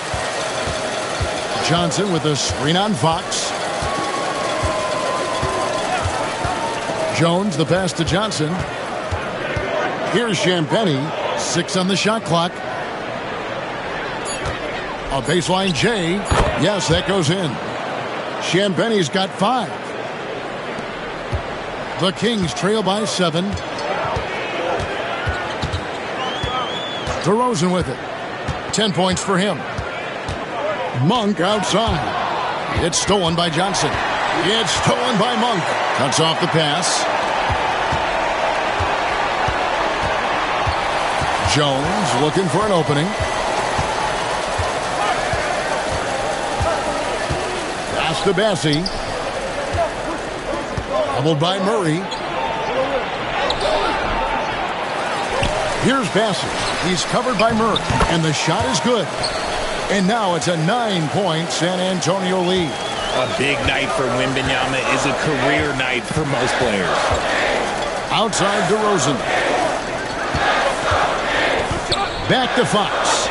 Johnson with a screen on Fox. Jones, the pass to Johnson. Here's Champagne. 6 on the shot clock. A baseline J. Yes, that goes in. Champagne's got 5. The Kings trail by 7. DeRozan with it. 10 points for him. Monk outside. It's stolen by Johnson. It's stolen by Monk. Cuts off the pass. Jones looking for an opening. Pass to Bassie. Doubled by Murray. Here's Bassie. He's covered by Murray. And the shot is good. And now it's a 9-point San Antonio lead. A big night for Wembanyama is a career night for most players. Outside DeRozan. Back to Fox.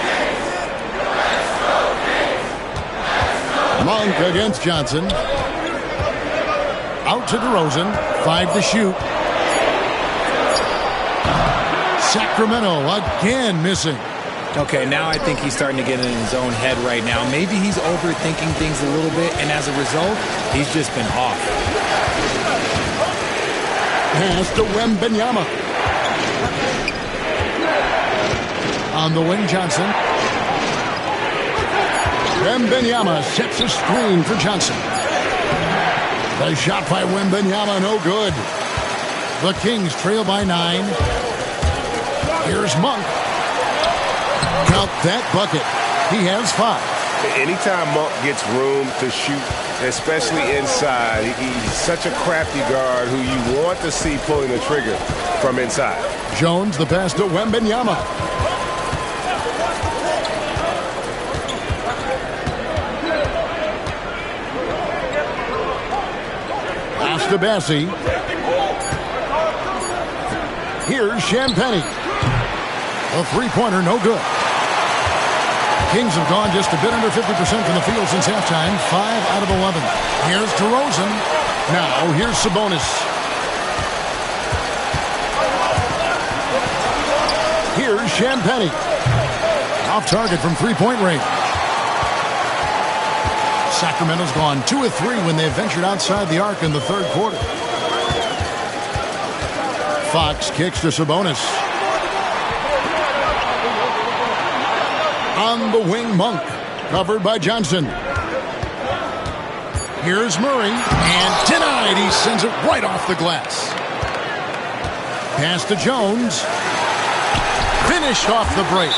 Monk against Johnson. Out to DeRozan. 5 to shoot. Sacramento again missing. Okay, now I think he's starting to get in his own head right now. Maybe he's overthinking things a little bit, and as a result, he's just been off. Pass to Wembanyama. On the wing, Johnson. Wembanyama sets a screen for Johnson. The shot by Wembanyama, no good. The Kings trail by 9. Here's Monk. Count that bucket. He has 5. Anytime Monk gets room to shoot, especially inside, he's such a crafty guard who you want to see pulling the trigger from inside. Jones, the pass to Wembanyama. to Bassie. Here's Champagnie. A three-pointer, no good. Kings have gone just a bit under 50% from the field since halftime. 5 out of 11. Here's DeRozan. Now, here's Sabonis. Here's Champagnie. Off target from three-point range. Sacramento's gone 2 of 3 when they've ventured outside the arc in the third quarter. Fox kicks to Sabonis. On the wing, Monk. Covered by Johnson. Here's Murray. And denied. He sends it right off the glass. Pass to Jones. Finished off the break.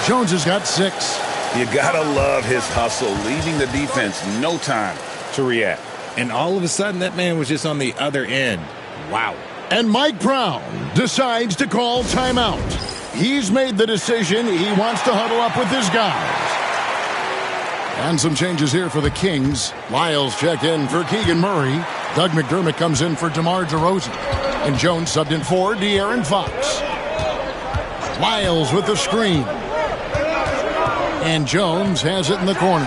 Jones has got 6. You gotta love his hustle, leaving the defense no time to react. And all of a sudden, that man was just on the other end. Wow. And Mike Brown decides to call timeout. He's made the decision. He wants to huddle up with his guys. And some changes here for the Kings. Lyles checked in for Keegan Murray. Doug McDermott comes in for DeMar DeRozan. And Jones subbed in for De'Aaron Fox. Lyles with the screen. And Jones has it in the corner.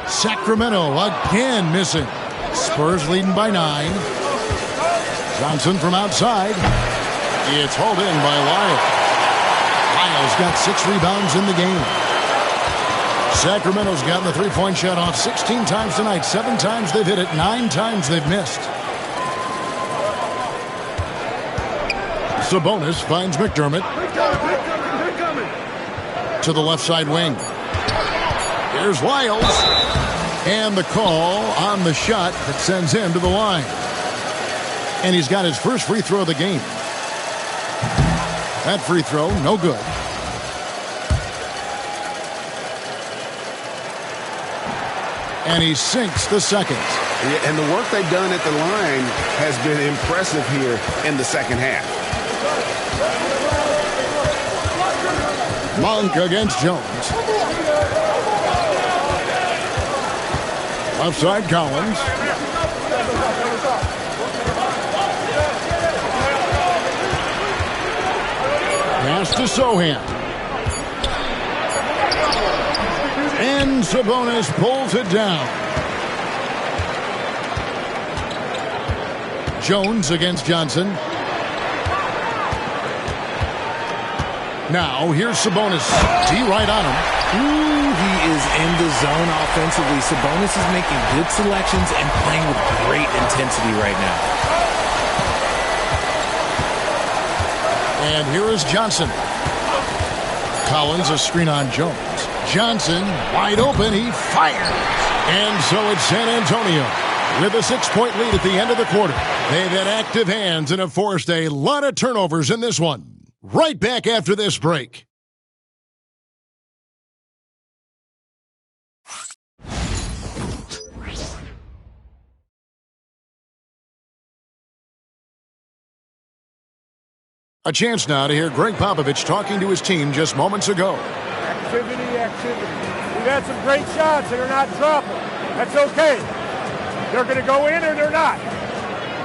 Sacramento again missing. Spurs leading by 9. Johnson from outside. It's hauled in by Lyles. Lyles got 6 rebounds in the game. Sacramento's gotten the three-point shot off 16 times tonight. 7 times they've hit it. 9 times they've missed. Sabonis finds McDermott. To the left side wing. Here's Lyles. And the call on the shot that sends him to the line. And he's got his first free throw of the game. That free throw, no good. And he sinks the second. Yeah, and the work they've done at the line has been impressive here in the second half. Monk against Jones. Left side, Collins. Pass to Sohan. And Sabonis pulls it down. Jones against Johnson. Now, here's Sabonis. D right on him. Ooh, he is in the zone offensively. Sabonis is making good selections and playing with great intensity right now. And here is Johnson. Collins, a screen on Jones. Johnson, wide open. He fires. And so it's San Antonio with a 6-point lead at the end of the quarter. They've had active hands and have forced a lot of turnovers in this one. Right back after this break. A chance now to hear Greg Popovich talking to his team just moments ago. Activity. We've had some great shots that are not dropping. That's okay. They're going to go in or they're not.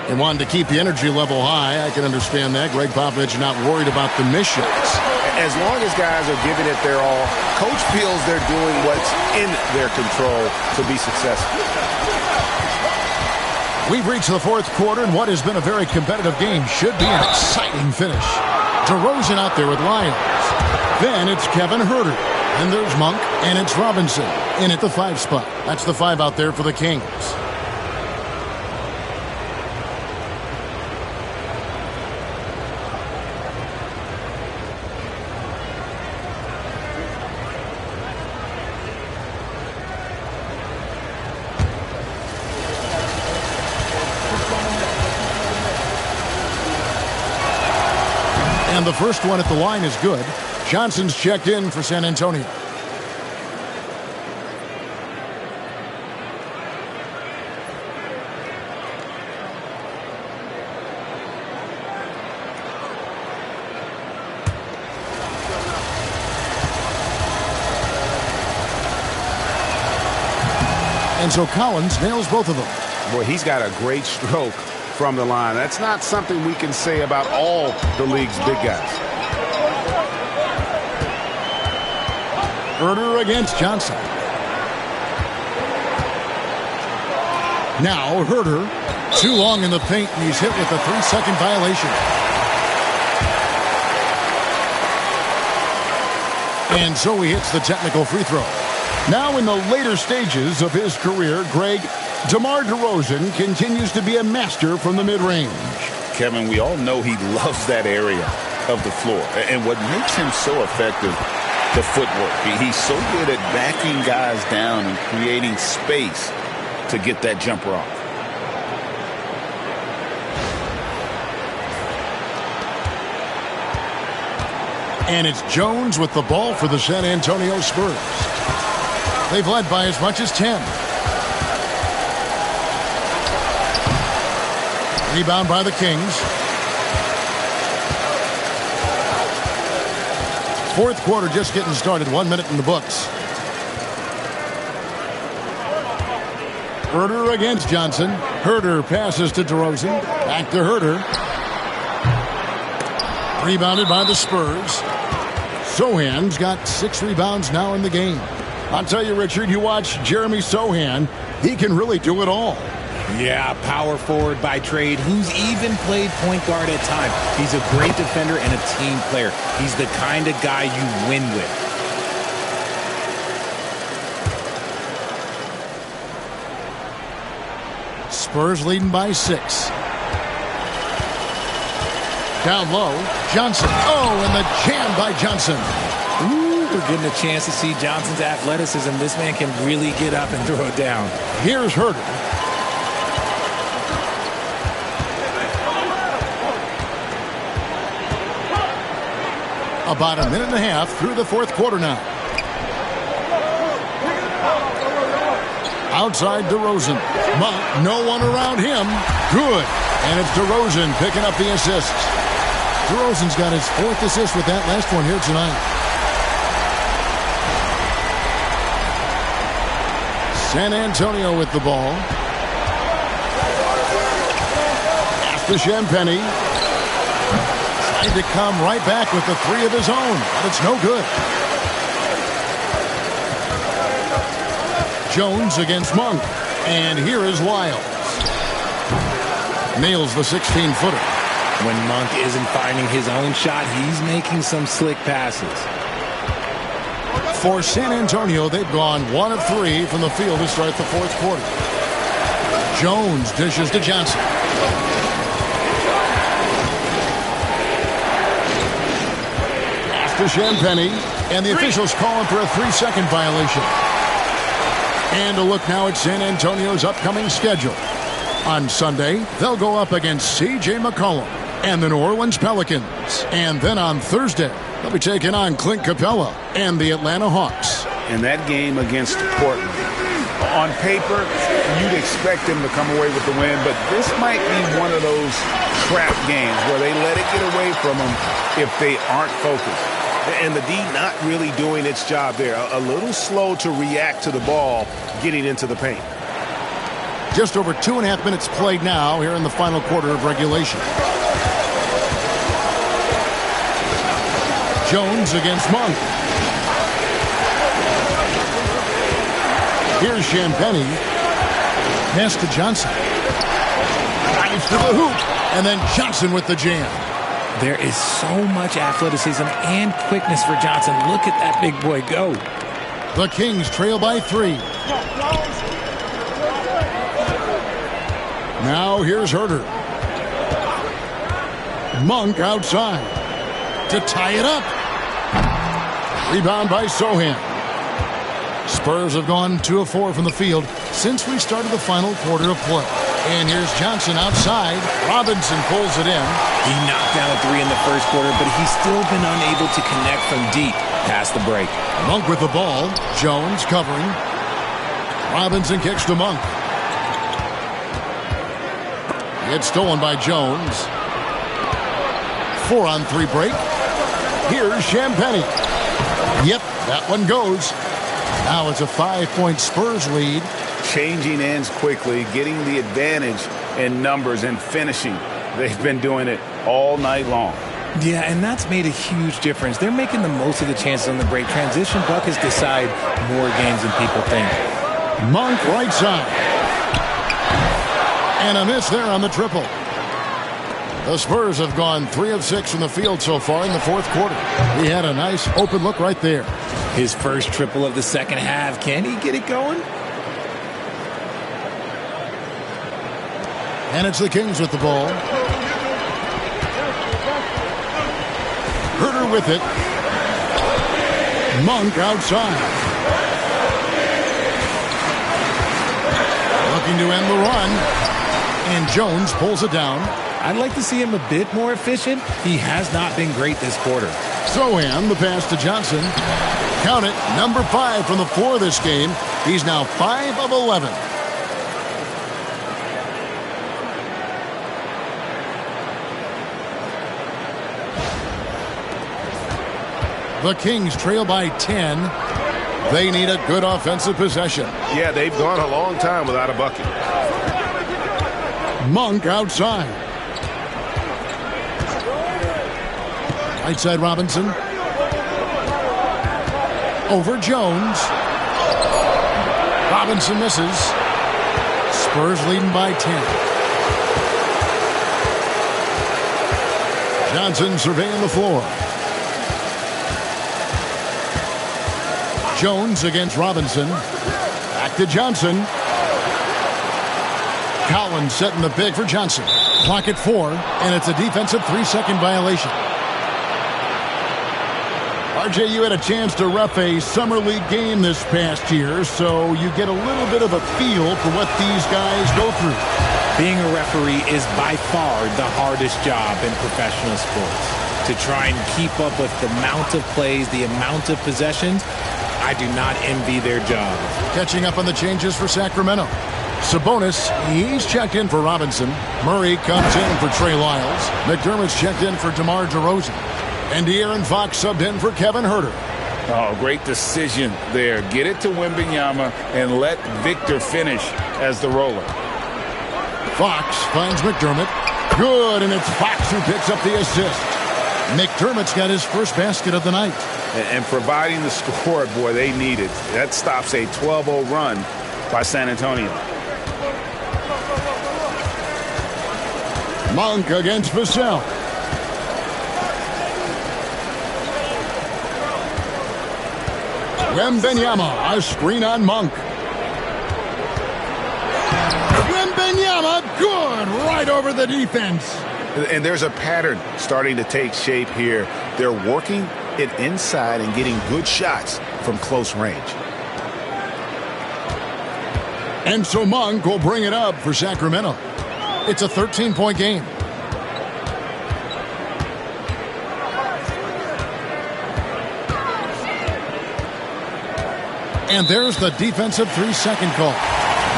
They wanted to keep the energy level high. I can understand that. Greg Popovich not worried about the miss shots. As long as guys are giving it their all, Coach feels they're doing what's in their control to be successful. We've reached the fourth quarter, and what has been a very competitive game should be an exciting finish. DeRozan out there with Lyles. Then it's Kevin Huerter. And there's Monk, and it's Robinson in at the 5 spot. That's the 5 out there for the Kings. And the first one at the line is good. Johnson's checked in for San Antonio. And so Collins nails both of them. Boy, he's got a great stroke from the line. That's not something we can say about all the league's big guys. Herder against Johnson. Now Herder, too long in the paint, and he's hit with a 3-second violation. And so he hits the technical free throw. Now in the later stages of his career, Greg, DeMar DeRozan continues to be a master from the mid-range. Kevin, we all know he loves that area of the floor. And what makes him so effective, the footwork. He's so good at backing guys down and creating space to get that jumper off. And it's Jones with the ball for the San Antonio Spurs. They've led by as much as 10. Rebound by the Kings. Fourth quarter just getting started. 1 minute in the books. Herder against Johnson. Herder passes to DeRozan. Back to Herder. Rebounded by the Spurs. Sohan's got 6 rebounds now in the game. I'll tell you, Richard, you watch Jeremy Sohan, he can really do it all. Yeah, power forward by trade, who's even played point guard at times. He's a great defender and a team player. He's the kind of guy you win with. Spurs leading by 6. Down low, Johnson. Oh, and the jam by Johnson. Ooh, we're getting a chance to see Johnson's athleticism. This man can really get up and throw it down. Here's Herder. About a minute and a half through the fourth quarter now. Outside DeRozan. Monk, no one around him. Good. And it's DeRozan picking up the assists. DeRozan's got his 4th assist with that last one here tonight. San Antonio with the ball. Pass to Champagny. Tried to come right back with the 3 of his own, but it's no good. Jones against Monk. And here is Lyles. Nails the 16-footer. When Monk isn't finding his own shot, he's making some slick passes. For San Antonio, they've gone 1 of 3 from the field to start the fourth quarter. Jones dishes to Johnson. Pass to Champagny, and the officials calling for a 3-second violation. And a look now at San Antonio's upcoming schedule. On Sunday, they'll go up against C.J. McCollum and the New Orleans Pelicans. And then on Thursday, they'll be taking on Clint Capella and the Atlanta Hawks. And that game against Portland, on paper, you'd expect them to come away with the win, but this might be one of those trap games where they let it get away from them if they aren't focused. And the D not really doing its job there. A little slow to react to the ball getting into the paint. Just over 2.5 minutes played now here in the final quarter of regulation. Jones against Monk. Here's Champagny. Pass to Johnson. Drives to the hoop. And then Johnson with the jam. There is so much athleticism and quickness for Johnson. Look at that big boy go. The Kings trail by 3. Now here's Herder. Monk outside to tie it up. Rebound by Sohan. Spurs have gone 2 of 4 from the field since we started the final quarter of play. And here's Johnson outside. Robinson pulls it in. He knocked down a 3 in the first quarter, but he's still been unable to connect from deep past the break. Monk with the ball. Jones covering. Robinson kicks to Monk. It's stolen by Jones. 4-on-3 break. Here's Champagny. Yep, that one goes. Now it's a 5-point Spurs lead. Changing ends quickly, getting the advantage in numbers and finishing. They've been doing it all night long. Yeah, and that's made a huge difference. They're making the most of the chances on the break. Transition buckets decide more games than people think. Monk right side. And a miss there on the triple. The Spurs have gone 3 of 6 from the field so far in the fourth quarter. He had a nice open look right there. His first triple of the second half. Can he get it going? And it's the Kings with the ball. Herter with it. Monk outside. Looking to end the run. And Jones pulls it down. I'd like to see him a bit more efficient. He has not been great this quarter. Sohan, the pass to Johnson. Count it, number 5 from the floor this game. He's now 5 of 11. The Kings trail by 10. They need a good offensive possession. Yeah, they've gone a long time without a bucket. Monk outside. Right side Robinson. Over Jones. Robinson misses. Spurs leading by 10. Johnson surveying the floor. Jones against Robinson. Back to Johnson. Collins setting the big for Johnson. Clock at 4, and it's a defensive 3-second violation. RJ, you had a chance to ref a summer league game this past year, so you get a little bit of a feel for what these guys go through. Being a referee is by far the hardest job in professional sports. To try and keep up with the amount of plays, the amount of possessions, I do not envy their job. Catching up on the changes for Sacramento. Sabonis, he's checked in for Robinson. Murray comes in for Trey Lyles. McDermott's checked in for DeMar DeRozan. And De'Aaron Fox subbed in for Kevin Herter. Oh, great decision there. Get it to Wembanyama and let Victor finish as the roller. Fox finds McDermott. Good, and it's Fox who picks up the assist. McDermott's got his first basket of the night. And providing the score, boy, they need it. That stops a 12-0 run by San Antonio. Monk against Vassell. Wembanyama, a screen on Monk. Wembanyama, good, right over the defense. And there's a pattern starting to take shape here. They're working it inside and getting good shots from close range. And so Monk will bring it up for Sacramento. It's a 13-point game. And there's the defensive 3-second call.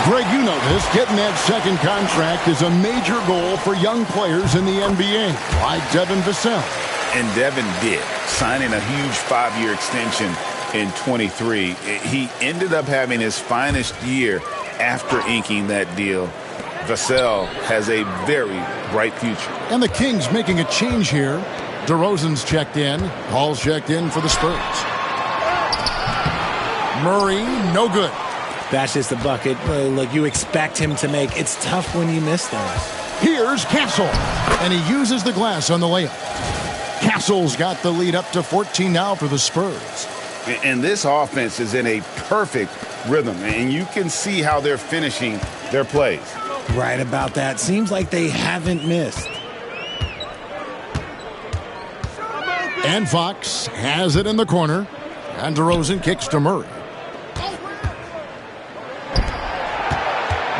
Greg, you know this. Getting that second contract is a major goal for young players in the NBA, like Devin Vassell. And Devin did, signing a huge 5-year extension in 23. He ended up having his finest year after inking that deal. Vassell has a very bright future. And the Kings making a change here. DeRozan's checked in. Hall's checked in for the Spurs. Murray, no good. That's just the bucket. Look, you expect him to make. It's tough when you miss those. Here's Castle, and he uses the glass on the layup. Castle's got the lead up to 14 now for the Spurs. And this offense is in a perfect rhythm, and you can see how they're finishing their plays. Right about that. Seems like they haven't missed. And Fox has it in the corner, and DeRozan kicks to Murray.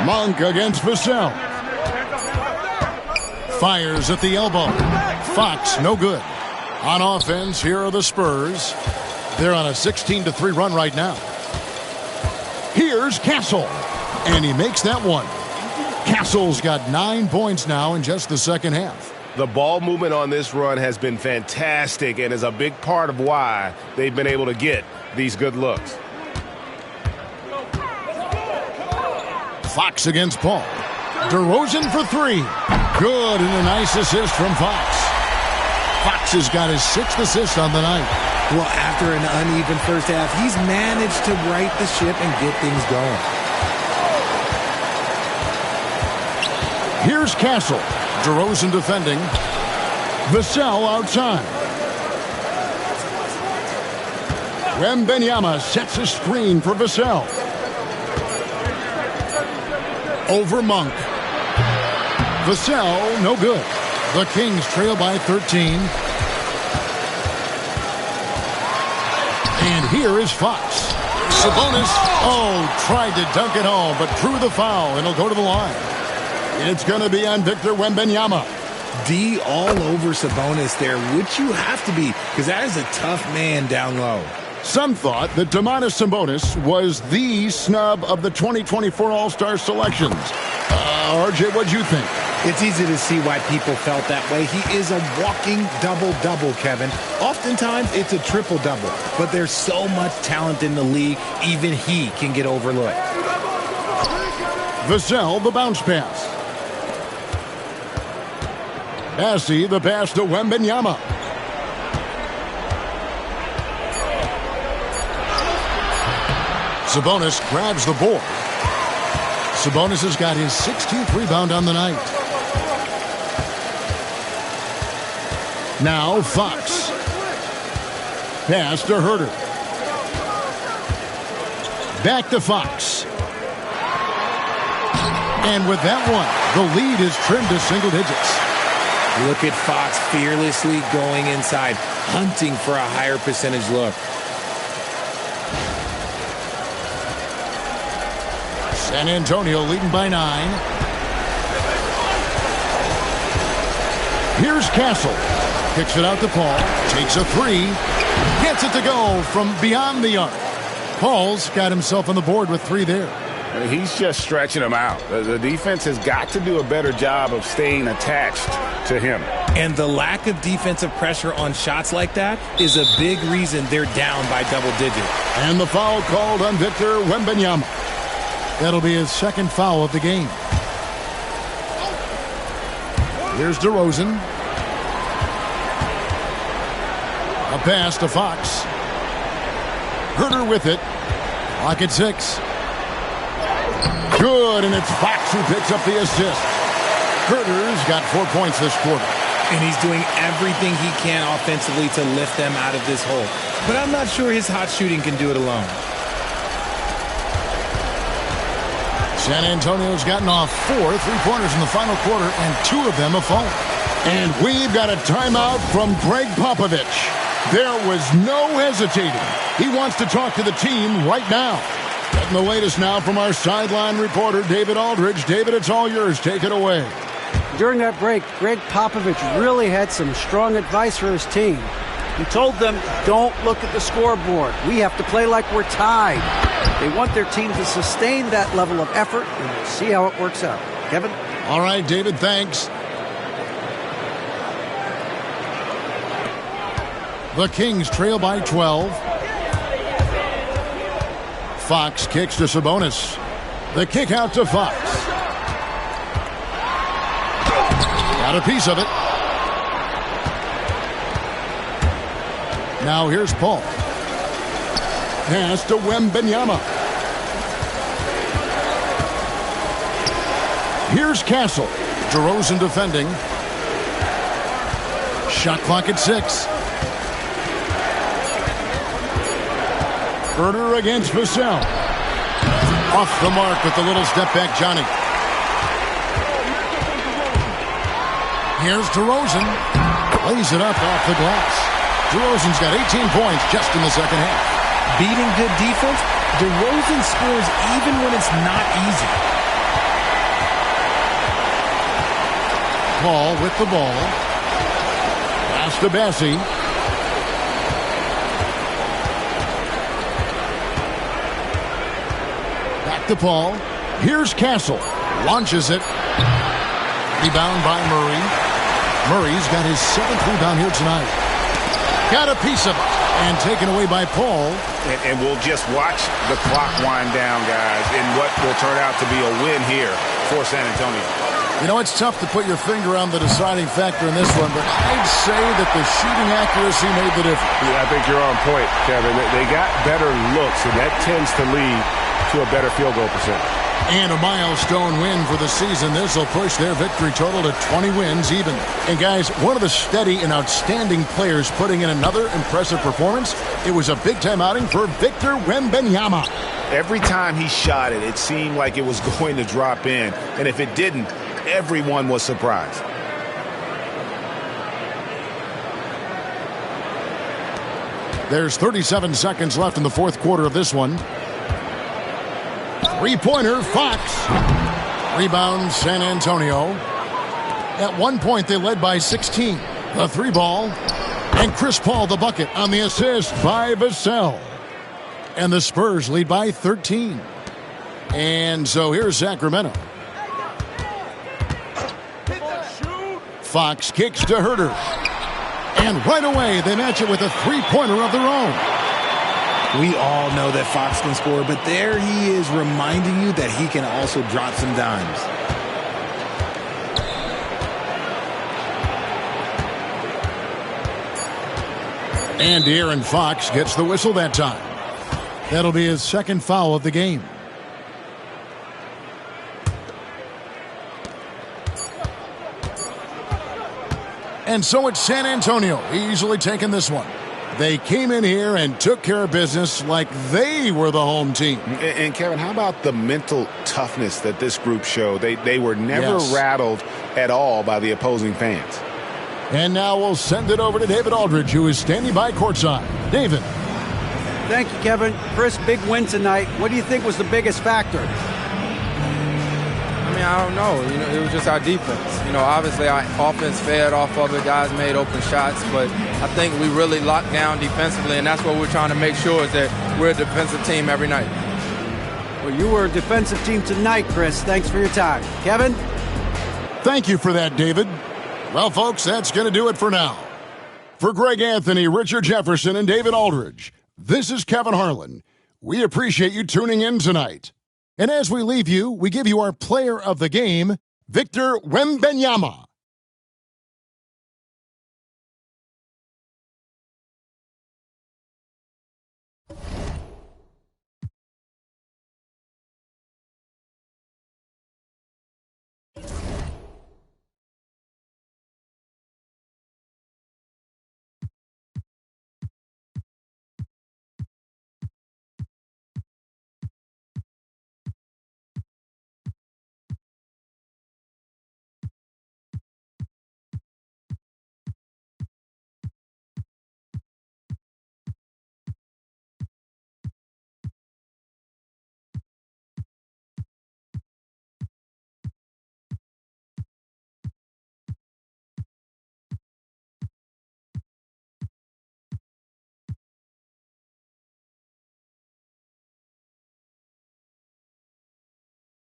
Monk against Vassell. Fires at the elbow. Fox, no good. On offense, here are the Spurs. They're on a 16-3 run right now. Here's Castle. And he makes that one. Castle's got 9 points now in just the second half. The ball movement on this run has been fantastic and is a big part of why they've been able to get these good looks. Fox against Paul. DeRozan for three. Good, and a nice assist from Fox. Fox has got his 6th assist on the night. Well, after an uneven first half, he's managed to right the ship and get things going. Here's Castle. DeRozan defending. Vassell outside. Wembanyama sets a screen for Vassell. Over Monk. Vassell, no good. The Kings trail by 13. And here is Fox. Sabonis, tried to dunk it home, but drew the foul, and he'll go to the line. It's going to be on Victor Wembanyama. D all over Sabonis there, which you have to be, because that is a tough man down low. Some thought that Domantas Sabonis was the snub of the 2024 All-Star selections. RJ, what'd you think? It's easy to see why people felt that way. He is a walking double-double, Kevin. Oftentimes, it's a triple-double. But there's so much talent in the league, even he can get overlooked. Vassell, the bounce pass. Bassie, the pass to Wembanyama. Sabonis grabs the board. Sabonis has got his 16th rebound on the night. Now Fox. Pass to Herter. Back to Fox. And with that one, the lead is trimmed to single digits. Look at Fox fearlessly going inside, hunting for a higher percentage look. San Antonio leading by 9. Here's Castle. Kicks it out to Paul. Takes a three. Gets it to go from beyond the arc. Paul's got himself on the board with 3 there. He's just stretching them out. The defense has got to do a better job of staying attached to him. And the lack of defensive pressure on shots like that is a big reason they're down by double digits. And the foul called on Victor Wembanyama. That'll be his 2nd foul of the game. Here's DeRozan. A pass to Fox. Herter with it. Clock at 6. Good, and it's Fox who picks up the assist. Herter's got 4 points this quarter. And he's doing everything he can offensively to lift them out of this hole. But I'm not sure his hot shooting can do it alone. San Antonio's gotten off 4 3-pointers in the final quarter, and 2 of them have fallen. And we've got a timeout from Greg Popovich. There was no hesitating. He wants to talk to the team right now. Getting the latest now from our sideline reporter, David Aldridge. David, it's all yours. Take it away. During that break, Greg Popovich really had some strong advice for his team. He told them, don't look at the scoreboard. We have to play like we're tied. They want their team to sustain that level of effort, and we'll see how it works out. Kevin? All right, David, thanks. The Kings trail by 12. Fox kicks to Sabonis. The kick out to Fox. Got a piece of it. Now here's Paul. Pass to Wembanyama. Here's Castle. DeRozan defending. Shot clock at 6. Herter against Vassell. Off the mark with the little step back, Johnny. Here's DeRozan. Lays it up off the glass. DeRozan's got 18 points just in the second half. Beating good defense, DeRozan scores even when it's not easy. Paul with the ball. Pass to Bassie. Back to Paul. Here's Castle. Launches it. Rebound by Murray. Murray's got his 7th rebound here tonight. Got a piece of it. And taken away by Paul. And we'll just watch the clock wind down, guys, in what will turn out to be a win here for San Antonio. You know, it's tough to put your finger on the deciding factor in this one, but I'd say that the shooting accuracy made the difference. Yeah, I think you're on point, Kevin. They got better looks, and that tends to lead to a better field goal percentage. And a milestone win for the season. This will push their victory total to 20 wins even. And guys, one of the steady and outstanding players putting in another impressive performance, it was a big-time outing for Victor Wembanyama. Every time he shot it, it seemed like it was going to drop in. And if it didn't, everyone was surprised. There's 37 seconds left in the fourth quarter of this one. Three-pointer, Fox. Rebound, San Antonio. At one point, they led by 16. The three ball. And Chris Paul, the bucket, on the assist by Vassell. And the Spurs lead by 13. And so here's Sacramento. Fox kicks to Herter. And right away, they match it with a three-pointer of their own. We all know that Fox can score, but there he is reminding you that he can also drop some dimes. And De'Aaron Fox gets the whistle that time. That'll be his second foul of the game. And so it's San Antonio easily taking this one. They came in here and took care of business like they were the home team. And Kevin, how about the mental toughness that this group showed? They were never rattled at all by the opposing fans. And now we'll send it over to David Aldridge, who is standing by courtside. David. Thank you, Kevin. Chris, big win tonight. What do you think was the biggest factor? I don't know. It was just our defense. Obviously our offense fed off of it. Guys made open shots, but I think we really locked down defensively, and that's what we're trying to make sure is that we're a defensive team every night. Well, you were a defensive team tonight, Chris. Thanks for your time. Kevin? Thank you for that, David. Well, folks, that's going to do it for now. For Greg Anthony, Richard Jefferson, and David Aldridge, this is Kevin Harlan. We appreciate you tuning in tonight. And as we leave you, we give you our player of the game, Victor Wembanyama.